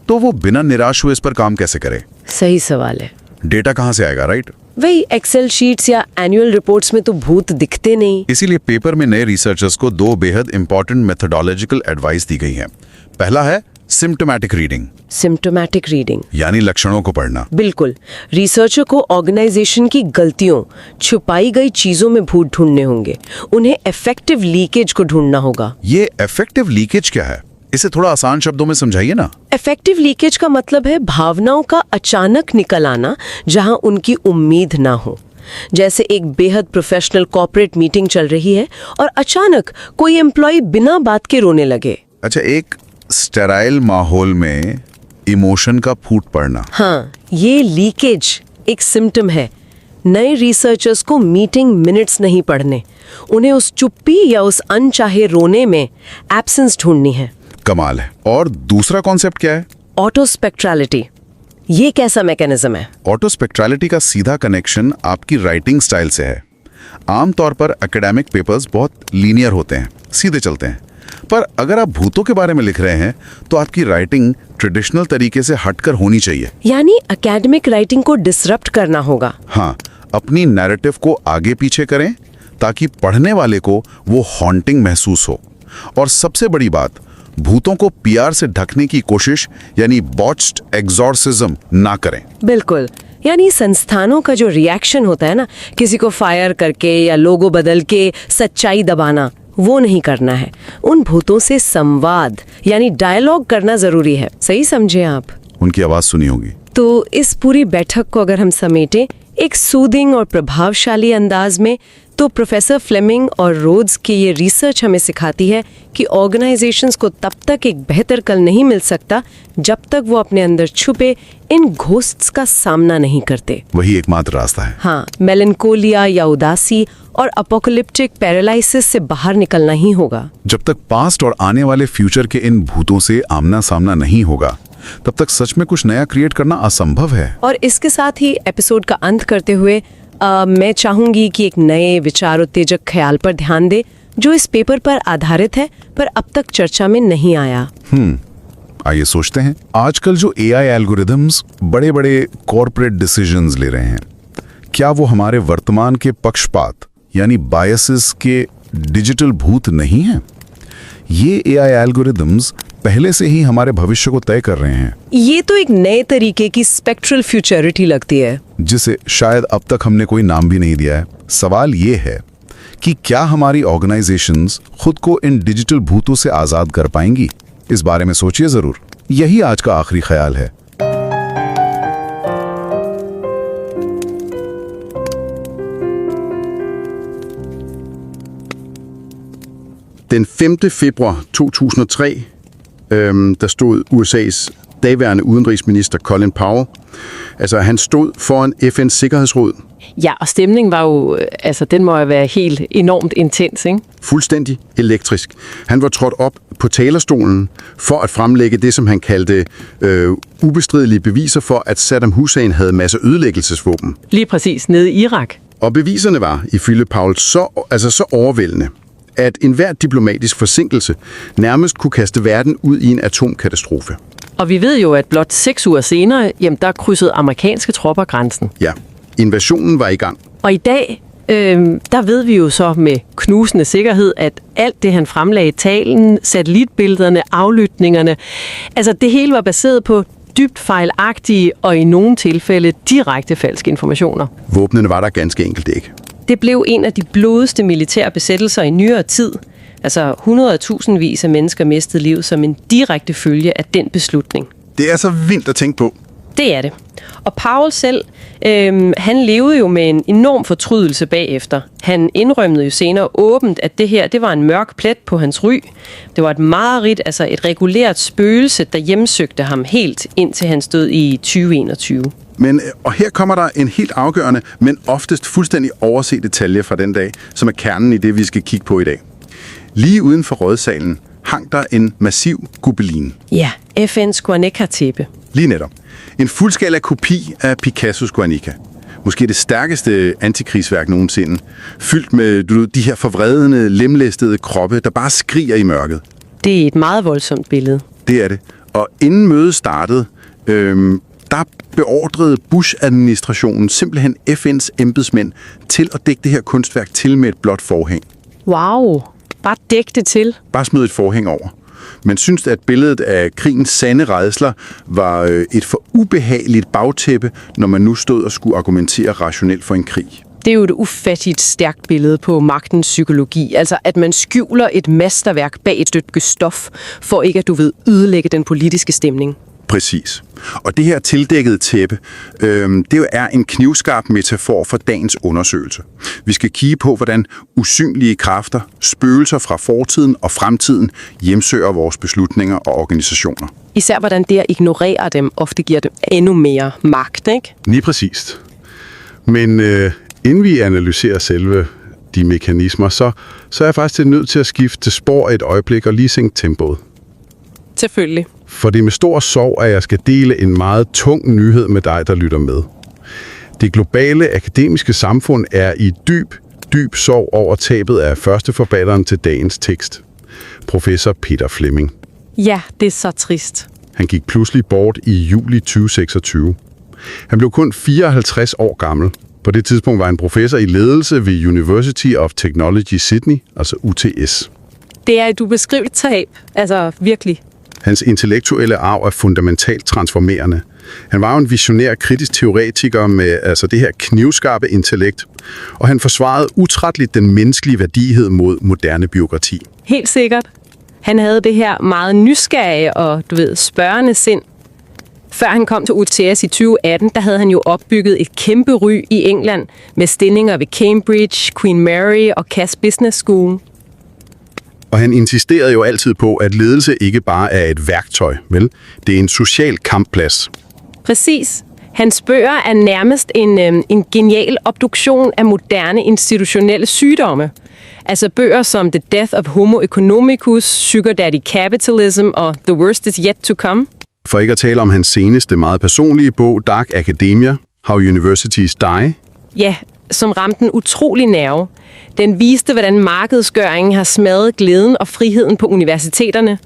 तो वो बिना निराश हुए इस पर काम कैसे करे? सही सवाल है। डेटा कहाँ से आएगा, राइट? वही एक्सेल शीट्स या एनुअल रिपोर्ट्स में तो भूत दिखते नहीं। इसीलिए पेपर में नए रिसर्चर्स को 2 बेहद इंपॉर्टेंट मेथोडोलॉजिकल एडवाइस दी गई है। पहला है सिम्टोमैटिक रीडिंग। सिम्टोमैटिक रीडिंग यानी लक्षणों को पढ़ना। बिल्कुल। रिसर्चर को ऑर्गेनाइजेशन की गलतियों, छुपाई गई चीजों में भूत ढूंढने होंगे। उन्हें इफेक्टिव लीकेज को ढूंढना होगा। ये इफेक्टिव लीकेज क्या है? इसे थोड़ा आसान शब्दों में समझाइए ना। इफेक्टिव लीकेज का मतलब है भावनाओं का अचानक निकल आना जहां उनकी उम्मीद ना हो। जैसे एक बेहद प्रोफेशनल कॉर्पोरेट मीटिंग चल रही है और अचानक कोई एम्प्लॉय बिना बात के रोने लगे। अच्छा, एक स्टेराइल माहौल में इमोशन का फूट पड़ना। हाँ, ये लीकेज एक सिम्टम है। नए रिसर्चर्स को मीटिंग मिनट्स नहीं पढ़ने, उन्हें उस चुप्पी या उस अनचाहे रोने में एब्सेंस ढूंढनी है। कमाल है। और दूसरा कॉन्सेप्ट क्या है? ऑटोस्पेक्ट्रलिटी। ये कैसा मैकेनिज्म है? ऑटोस्पेक्ट्रलिटी का सीधा कनेक्शन आपकी राइटिंग स्टाइल से है। आमतौर पर एकेडमिक पेपर्स बहुत लीनियर होते हैं, सीधे चलते हैं। पर अगर आप भूतों के बारे में लिख रहे हैं, तो आपकी राइटिंग ट्रेडिशनल तरीके से हटकर होनी चाहिए। यानी एकेडमिक राइटिंग को डिसरप्ट करना होगा। हाँ, अपनी नैरेटिव को आगे पीछे करें ताकि पढ़ने वाले को वो हॉन्टिंग महसूस हो। और सबसे बड़ी बात, भूतों को पीआर से ढकने की कोशिश यानी बॉच्ड एक्सॉर्सिज्म ना करें। बिल्कुल। यानी संस्थानों का जो रिएक्शन होता है ना, किसी को फायर करके या लोगो बदल के सच्चाई दबाना, वो नहीं करना है। उन भूतों से संवाद यानी डायलॉग करना जरूरी है। सही समझे आप? उनकी आवाज सुनी होगी। तो इस पूरी बैठक को अगर हम समेटें एक सूदिंग और प्रभावशाली अंदाज में, तो प्रोफेसर फ्लेमिंग और रोड्स की ये रिसर्च हमें सिखाती है कि ऑर्गेनाइजेशंस को तब तक एक बेहतर कल नहीं मिल सकता जब तक वो अपने अंदर छुपे इन घोस्ट्स का सामना नहीं करते। वही एकमात्र रास्ता है। हाँ, मेलनकोलिया या उदासी और अपोकलिप्टिक पैरालाइसिस से बाहर निकलना ही होगा। जब तक पास्ट और आने वाले फ्यूचर के इन भूतों से आमना सामना नहीं होगा, तब तक सच में कुछ नया क्रिएट करना असंभव है। और इसके साथ ही एपिसोड का अंत करते हुए मैं चाहूंगी कि एक नए विचार उत्तेजक ख्याल पर ध्यान दे जो इस पेपर पर आधारित है पर अब तक चर्चा में नहीं आया। आइए सोचते हैं। आजकल जो एआई एल्गोरिदम्स बड़े बड़े कॉर्पोरेट डिसीजंस ले रहे हैं, क्या वो हमारे वर्तमान के पक्षपात यानी बायसेस के डिजिटल भूत नहीं हैं? ये एआई एल्गोरिदम्स पहले से ही हमारे भविष्य को तय कर रहे हैं। ये तो एक नए तरीके की स्पेक्ट्रल फ्यूचरिटी लगती है, जिसे शायद अब तक हमने कोई नाम भी नहीं दिया है। सवाल ये है कि क्या हमारी ऑर्गेनाइजेशंस खुद को इन डिजिटल भूतों से आजाद कर पाएंगी? इस बारे में सोचिए जरूर। यही आज का आखिरी ख्याल है। Den 5. februar 2003, der stod USA's daværende udenrigsminister Colin Powell. Altså, han stod foran FN's Sikkerhedsråd. Ja, og stemningen var jo, altså den må jo være helt enormt intens, ikke? Fuldstændig elektrisk. Han var trådt op på talerstolen for at fremlægge det, som han kaldte ubestridelige beviser for, at Saddam Hussein havde masse ødelæggelsesvåben. Lige præcis, nede i Irak. Og beviserne var, ifølge Powell, så overvældende, at enhver diplomatisk forsinkelse nærmest kunne kaste verden ud i en atomkatastrofe. Og vi ved jo, at blot 6 uger senere, jamen der krydsede amerikanske tropper grænsen. Ja, invasionen var i gang. Og i dag, der ved vi jo så med knusende sikkerhed, at alt det, han fremlagde i talen, satellitbillederne, aflytningerne, altså det hele var baseret på dybt fejlagtige og i nogle tilfælde direkte falske informationer. Våbnene var der ganske enkelt ikke. Det blev en af de blodigste militære besættelser i nyere tid. Altså 100.000vis af mennesker mistede livet som en direkte følge af den beslutning. Det er så vildt at tænke på. Det er det. Og Powell selv, han levede jo med en enorm fortrydelse bagefter. Han indrømmede jo senere åbent, at det her, det var en mørk plet på hans ry. Det var et mareridt, altså et regulært spøgelse, der hjemsøgte ham helt indtil hans død i 2021. Og her kommer der en helt afgørende, men oftest fuldstændig overset detalje fra den dag, som er kernen i det, vi skal kigge på i dag. Lige uden for rådsalen hang der en massiv gobelin. Ja, FN's Guernica-tæppe. Lige netop. En fuldskala kopi af Picassos Guernica. Måske det stærkeste antikrigsværk nogensinde. Fyldt med de her forvredende, lemlæstede kroppe, der bare skriger i mørket. Det er et meget voldsomt billede. Det er det. Og inden mødet startede, der beordrede Bush-administrationen simpelthen FN's embedsmænd til at dække det her kunstværk til med et blåt forhæng. Wow, bare dæk det til. Bare smid et forhæng over. Man synes, at billedet af krigens sande rædsler var et for ubehageligt bagtæppe, når man nu stod og skulle argumentere rationelt for en krig. Det er jo et ufattigt stærkt billede på magtens psykologi. Altså, at man skjuler et mesterværk bag et stykke stof, for ikke at ødelægge den politiske stemning. Præcis. Og det her tildækkede tæppe, det er en knivskarp metafor for dagens undersøgelse. Vi skal kigge på, hvordan usynlige kræfter, spøgelser fra fortiden og fremtiden hjemsøger vores beslutninger og organisationer. Især hvordan det at ignorere dem ofte giver dem endnu mere magt, ikke? Lige præcist. Men inden vi analyserer selve de mekanismer, så er jeg faktisk nødt til at skifte spor et øjeblik og lige sænke tempoet. Selvfølgelig. For det er med stor sorg, at jeg skal dele en meget tung nyhed med dig, der lytter med. Det globale akademiske samfund er i dyb sorg over tabet af førsteforfatteren til dagens tekst, professor Peter Fleming. Ja, det er så trist. Han gik pludselig bort i juli 2026. Han blev kun 54 år gammel. På det tidspunkt var han professor i ledelse ved University of Technology Sydney, altså UTS. Det er et ubeskriveligt tab, altså virkelig. Hans intellektuelle arv er fundamentalt transformerende. Han var jo en visionær kritisk teoretiker med det her knivskarpe intellekt, og han forsvarede utrætteligt den menneskelige værdighed mod moderne bureaukrati. Helt sikkert. Han havde det her meget nysgerrige og, spørgende sind. Før han kom til UTS i 2018, der havde han jo opbygget et kæmpe ry i England med stillinger ved Cambridge, Queen Mary og Cass Business School. Og han insisterede jo altid på, at ledelse ikke bare er et værktøj, vel? Det er en social kampplads. Præcis. Hans bøger er nærmest en genial obduktion af moderne institutionelle sygdomme. Altså bøger som The Death of Homo Economicus, Sugar Daddy Capitalism og The Worst is Yet to Come. For ikke at tale om hans seneste meget personlige bog, Dark Academia, How Universities Die. Ja, som ramte en utrolig nerve. Den viste, hvordan markedsgøringen har smadret glæden og friheden på universiteterne.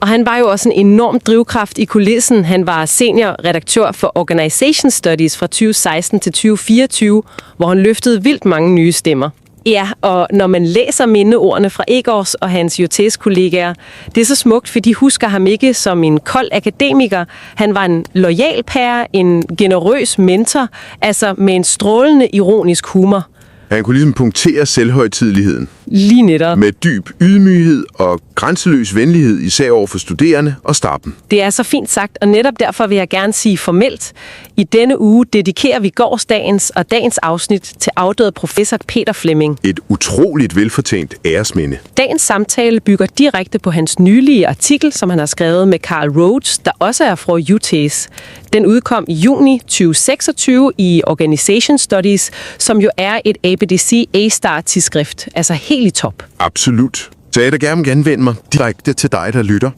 Og han var jo også en enorm drivkraft i kulissen. Han var seniorredaktør for Organization Studies fra 2016 til 2024, hvor han løftede vildt mange nye stemmer. Ja, og når man læser mindeordene fra Egors og hans UTS-kollegaer, det er så smukt, for de husker ham ikke som en kold akademiker. Han var en loyal pære, en generøs mentor, altså med en strålende ironisk humor. Han kunne ligesom punktere selvhøjtideligheden. Lige netop. Med dyb ydmyghed og grænseløs venlighed, især over for studerende og staben. Det er så fint sagt, og netop derfor vil jeg gerne sige formelt. I denne uge dedikerer vi gårsdagens og dagens afsnit til afdøde professor Peter Fleming. Et utroligt velfortjent æresminde. Dagens samtale bygger direkte på hans nylige artikel, som han har skrevet med Rhodes, der også er fra UTS. Den udkom i juni 2026 i Organization Studies, som jo er et ABDC A-tidsskrift, altså helt i top. Absolut. Så jeg vil gerne genvende mig direkte til dig, der lytter.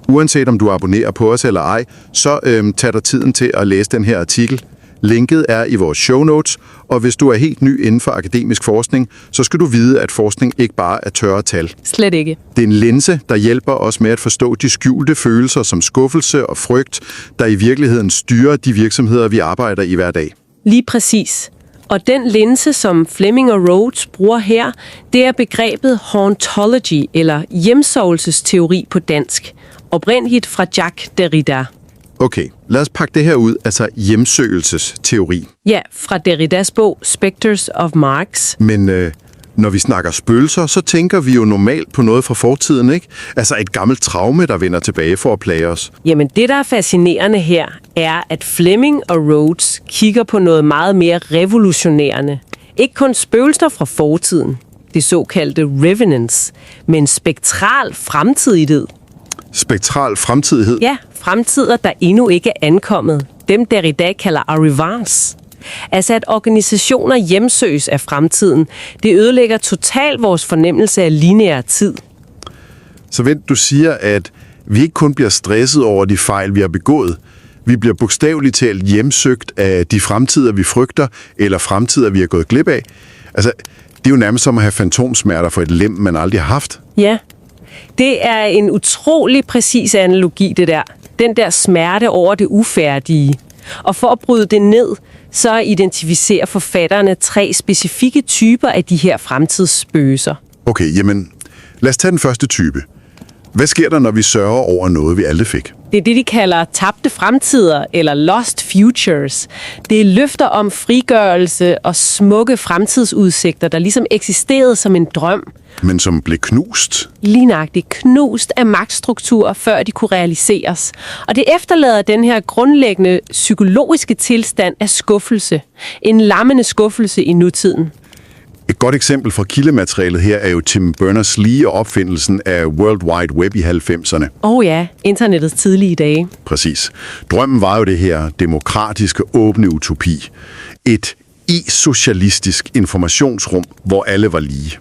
Uanset om du abonnerer på os eller ej, så tag dig tiden til at læse den her artikel. Linket er i vores show notes, og hvis du er helt ny inden for akademisk forskning, så skal du vide, at forskning ikke bare er tørre tal. Slet ikke. Det er en linse, der hjælper os med at forstå de skjulte følelser som skuffelse og frygt, der i virkeligheden styrer de virksomheder, vi arbejder i hver dag. Lige præcis. Og den linse, som Fleming og Rhodes bruger her, det er begrebet hauntology, eller hjemsovelsesteori på dansk, oprindeligt fra Jacques Derrida. Okay, lad os pakke det her ud, altså hjemsøgelsesteori. Ja, fra Derridas bog Spectres of Marx. Men når vi snakker spøgelser, så tænker vi jo normalt på noget fra fortiden, ikke? Altså et gammelt traume, der vender tilbage for at plage os. Jamen det, der er fascinerende her, er, at Fleming og Rhodes kigger på noget meget mere revolutionerende. Ikke kun spøgelser fra fortiden, det såkaldte revenants, men spektral fremtidighed. Spektral fremtidighed? Ja, fremtider, der endnu ikke er ankommet. dem Derrida kalder arrivants. Altså at organisationer hjemsøges af fremtiden, det ødelægger totalt vores fornemmelse af lineær tid. Så vent, du siger, at vi ikke kun bliver stresset over de fejl, vi har begået. Vi bliver bogstaveligt talt hjemsøgt af de fremtider, vi frygter, eller fremtider, vi har gået glip af. Altså, det er jo nærmest som at have fantomsmerter for et lem, man aldrig har haft. Ja, det er en utrolig præcis analogi, det der. Den der smerte over det ufærdige. Og for at bryde det ned, så identificerer forfatterne 3 specifikke typer af de her fremtidsspøgelser. Okay, jamen, lad os tage den første type. Hvad sker der, når vi sørger over noget, vi aldrig fik? Det er det, de kalder tabte fremtider, eller lost futures. Det er løfter om frigørelse og smukke fremtidsudsigter, der ligesom eksisterede som en drøm. Men som blev knust? Lignagtigt knust af magtstrukturer, før de kunne realiseres. Og det efterlader den her grundlæggende psykologiske tilstand af skuffelse. En lammende skuffelse i nutiden. Et godt eksempel fra kildematerialet her er jo Tim Berners-Lee og opfindelsen af World Wide Web i 90'erne. Ja, internettets tidlige dage. Præcis. Drømmen var jo det her demokratiske, åbne utopi. Et e-socialistisk informationsrum, hvor alle var lige.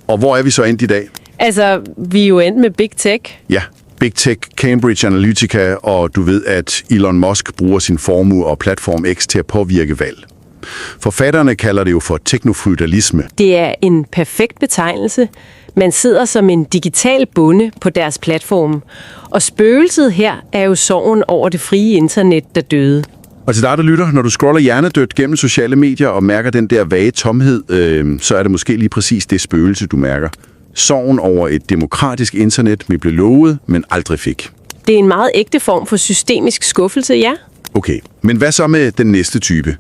Og hvor er vi så endt i dag? Altså, vi er jo endt med Big Tech. Ja, Big Tech, Cambridge Analytica, og du ved, at Elon Musk bruger sin formue og platform X til at påvirke valg. Forfatterne kalder det jo for teknofeudalisme. Det er en perfekt betegnelse. Man sidder som en digital bonde på deres platform. Og spøgelset her er jo sorgen over det frie internet, der døde. Og til dig, der lytter, når du scroller hjernedødt gennem sociale medier og mærker den der vage tomhed, så er det måske lige præcis det spøgelse, du mærker. Sorgen over et demokratisk internet, vi blev lovet, men aldrig fik. Det er en meget ægte form for systemisk skuffelse, ja. Okay, men hvad så med den næste type?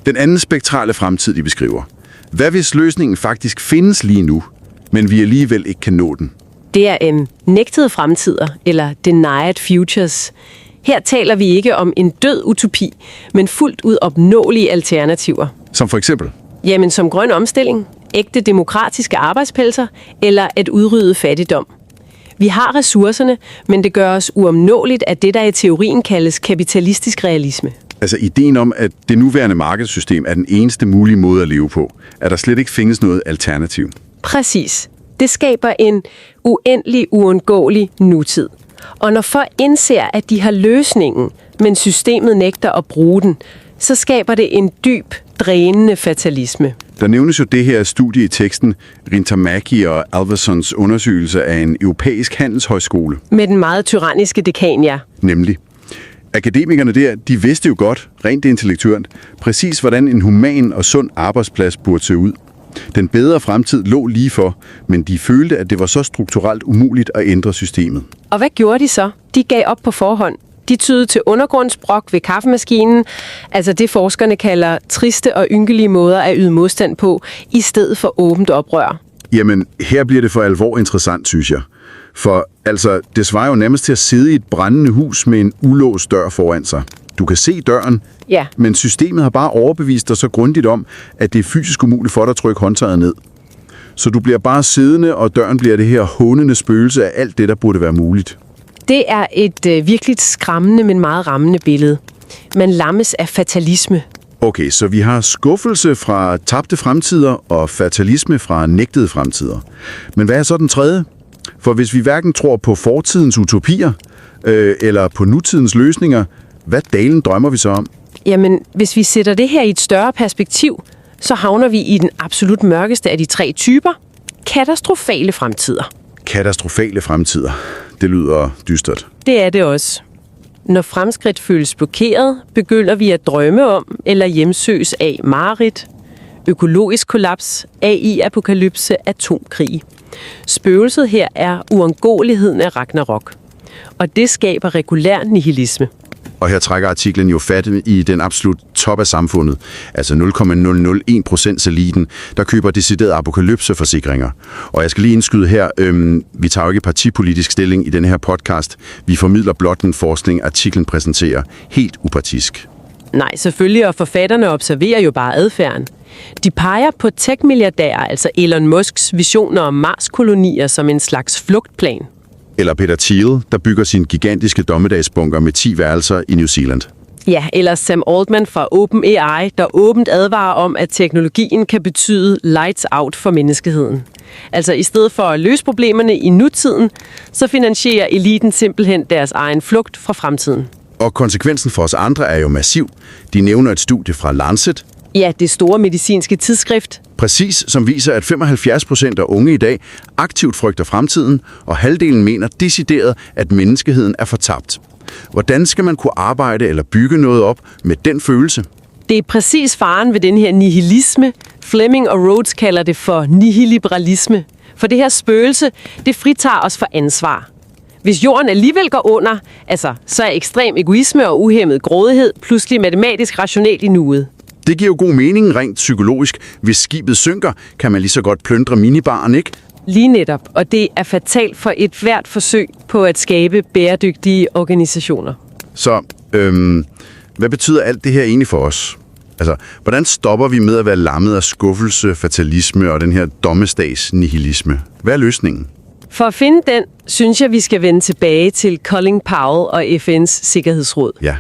Den anden spektrale fremtid, de beskriver. Hvad hvis løsningen faktisk findes lige nu, men vi alligevel ikke kan nå den? Det er en nægtede fremtider, eller denied futures. Her taler vi ikke om en død utopi, men fuldt ud opnåelige alternativer. Som for eksempel? Jamen som grøn omstilling, ægte demokratiske arbejdspladser eller at udrydde fattigdom. Vi har ressourcerne, men det gør os uomnåeligt af det, der i teorien kaldes kapitalistisk realisme. Altså ideen om, at det nuværende markedssystem er den eneste mulige måde at leve på, at der slet ikke findes noget alternativ. Præcis. Det skaber en uendelig, uundgåelig nutid. Og når folk indser, at de har løsningen, men systemet nægter at bruge den, så skaber det en dyb, drænende fatalisme. Der nævnes jo det her studie i teksten, Rintamaki og Alversons undersøgelse af en europæisk handelshøjskole. Med den meget tyranniske dekan, ja. Nemlig. Akademikerne der, de vidste jo godt, rent intellektuelt, præcis hvordan en human og sund arbejdsplads burde se ud. Den bedre fremtid lå lige for, men de følte, at det var så strukturelt umuligt at ændre systemet. Og hvad gjorde de så? De gav op på forhånd. De tydede til undergrundsbrok ved kaffemaskinen, altså det forskerne kalder triste og ynkelige måder at yde modstand på, i stedet for åbent oprør. Jamen, her bliver det for alvor interessant, synes jeg. For altså, det svarer jo nærmest til at sidde i et brændende hus med en ulåst dør foran sig. Du kan se døren, ja. Men systemet har bare overbevist dig så grundigt om, at det er fysisk umuligt for dig at trykke håndtaget ned. Så du bliver bare siddende, og døren bliver det her hånende spøgelse af alt det, der burde være muligt. Det er et virkelig skræmmende, men meget rammende billede. Man lammes af fatalisme. Okay, så vi har skuffelse fra tabte fremtider og fatalisme fra nægtede fremtider. Men hvad er så den tredje? For hvis vi hverken tror på fortidens utopier eller på nutidens løsninger, hvad dalen drømmer vi så om? Jamen, hvis vi sætter det her i et større perspektiv, så havner vi i den absolut mørkeste af de 3 typer. Katastrofale fremtider. Katastrofale fremtider. Det lyder dystert. Det er det også. Når fremskridt føles blokeret, begynder vi at drømme om eller hjemsøges af mareridt, økologisk kollaps, AI-apokalypse, atomkrig. Spøgelset her er uundgåeligheden af Ragnarok. Og det skaber regulær nihilisme. Og her trækker artiklen jo fat i den absolut top af samfundet, altså 0,001% af eliten, der køber deciderede apokalypseforsikringer. Og jeg skal lige indskyde her, vi tager jo ikke partipolitisk stilling i denne her podcast. Vi formidler blot den forskning, artiklen præsenterer, helt upartisk. Nej, selvfølgelig, og forfatterne observerer jo bare adfærden. De peger på tech-milliardærer, altså Elon Musks visioner om Mars-kolonier som en slags flugtplan. Eller Peter Thiel, der bygger sin gigantiske dommedagsbunker med 10 værelser i New Zealand. Ja, eller Sam Altman fra OpenAI, der åbent advarer om, at teknologien kan betyde lights out for menneskeheden. Altså i stedet for at løse problemerne i nutiden, så finansierer eliten simpelthen deres egen flugt fra fremtiden. Og konsekvensen for os andre er jo massiv. De nævner et studie fra Lancet. Ja, det store medicinske tidsskrift. Præcis, som viser, at 75% af unge i dag aktivt frygter fremtiden, og halvdelen mener decideret, at menneskeheden er fortabt. Hvordan skal man kunne arbejde eller bygge noget op med den følelse? Det er præcis faren ved den her nihilisme. Fleming og Rhodes kalder det for nihiliberalisme. For det her spøgelse, det fritager os for ansvar. Hvis jorden alligevel går under, så er ekstrem egoisme og uhæmmet grådighed pludselig matematisk rationelt i nuet. Det giver jo god mening rent psykologisk. Hvis skibet synker, kan man lige så godt plyndre minibaren, ikke? Lige netop, og det er fatalt for et hvert forsøg på at skabe bæredygtige organisationer. Så, hvad betyder alt det her egentlig for os? Altså, hvordan stopper vi med at være lammet af skuffelse, fatalisme og den her dommedags nihilisme? Hvad er løsningen? For at finde den, synes jeg, vi skal vende tilbage til Colin Powell og FN's Sikkerhedsråd. Ja.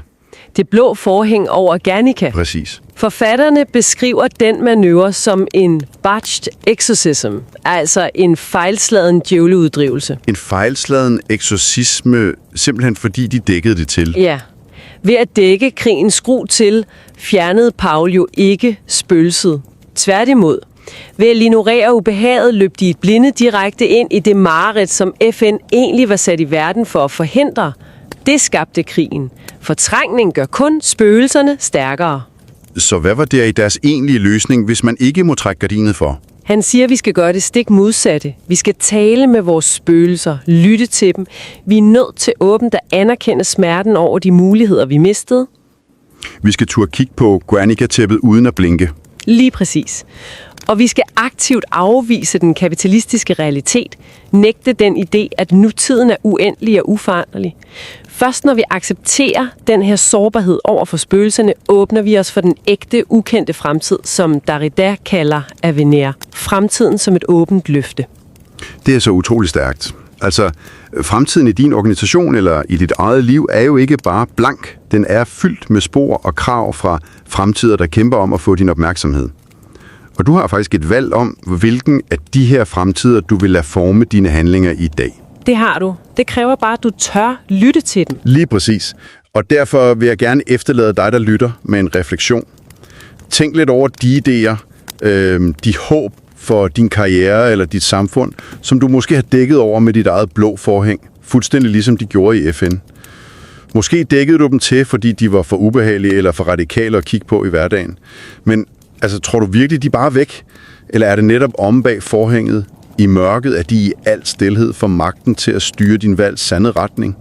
Det blå forhæng over Guernica. Præcis. Forfatterne beskriver den manøvre som en botched exorcism, altså en fejlslagen djævleuddrivelse. En fejlslagen eksorcisme, simpelthen fordi de dækkede det til. Ja. Ved at dække krigens skru til, fjernede Paul jo ikke spøgelset. Tværtimod. Ved at ignorere ubehaget løb de et blinde direkte ind i det mareridt, som FN egentlig var sat i verden for at forhindre. Det skabte krigen. Fortrængning gør kun spøgelserne stærkere. Så hvad var der i deres egentlige løsning, hvis man ikke må trække gardinet for? Han siger, at vi skal gøre det stik modsatte. Vi skal tale med vores spøgelser, lytte til dem. Vi er nødt til åbent at anerkende smerten over de muligheder, vi mistede. Vi skal turde kigge på Guernica-tæppet uden at blinke. Lige præcis. Og vi skal aktivt afvise den kapitalistiske realitet, nægte den idé, at nutiden er uendelig og uforanderlig. Først når vi accepterer den her sårbarhed over for spøgelserne, åbner vi os for den ægte, ukendte fremtid, som Derrida kalder avenir. Fremtiden som et åbent løfte. Det er så utrolig stærkt. Altså, fremtiden i din organisation eller i dit eget liv er jo ikke bare blank. Den er fyldt med spor og krav fra fremtider, der kæmper om at få din opmærksomhed. Og du har faktisk et valg om, hvilken af de her fremtider, du vil lade forme dine handlinger i dag. Det har du. Det kræver bare, at du tør lytte til dem. Lige præcis. Og derfor vil jeg gerne efterlade dig, der lytter, med en refleksion. Tænk lidt over de idéer, de håb for din karriere eller dit samfund, som du måske har dækket over med dit eget blå forhæng, fuldstændig ligesom de gjorde i FN. Måske dækkede du dem til, fordi de var for ubehagelige eller for radikale at kigge på i hverdagen. Men altså, tror du virkelig, de er bare væk? Eller er det netop om bag forhænget, i mørket, at de i al stilhed får magten til at styre din valgs sande retning?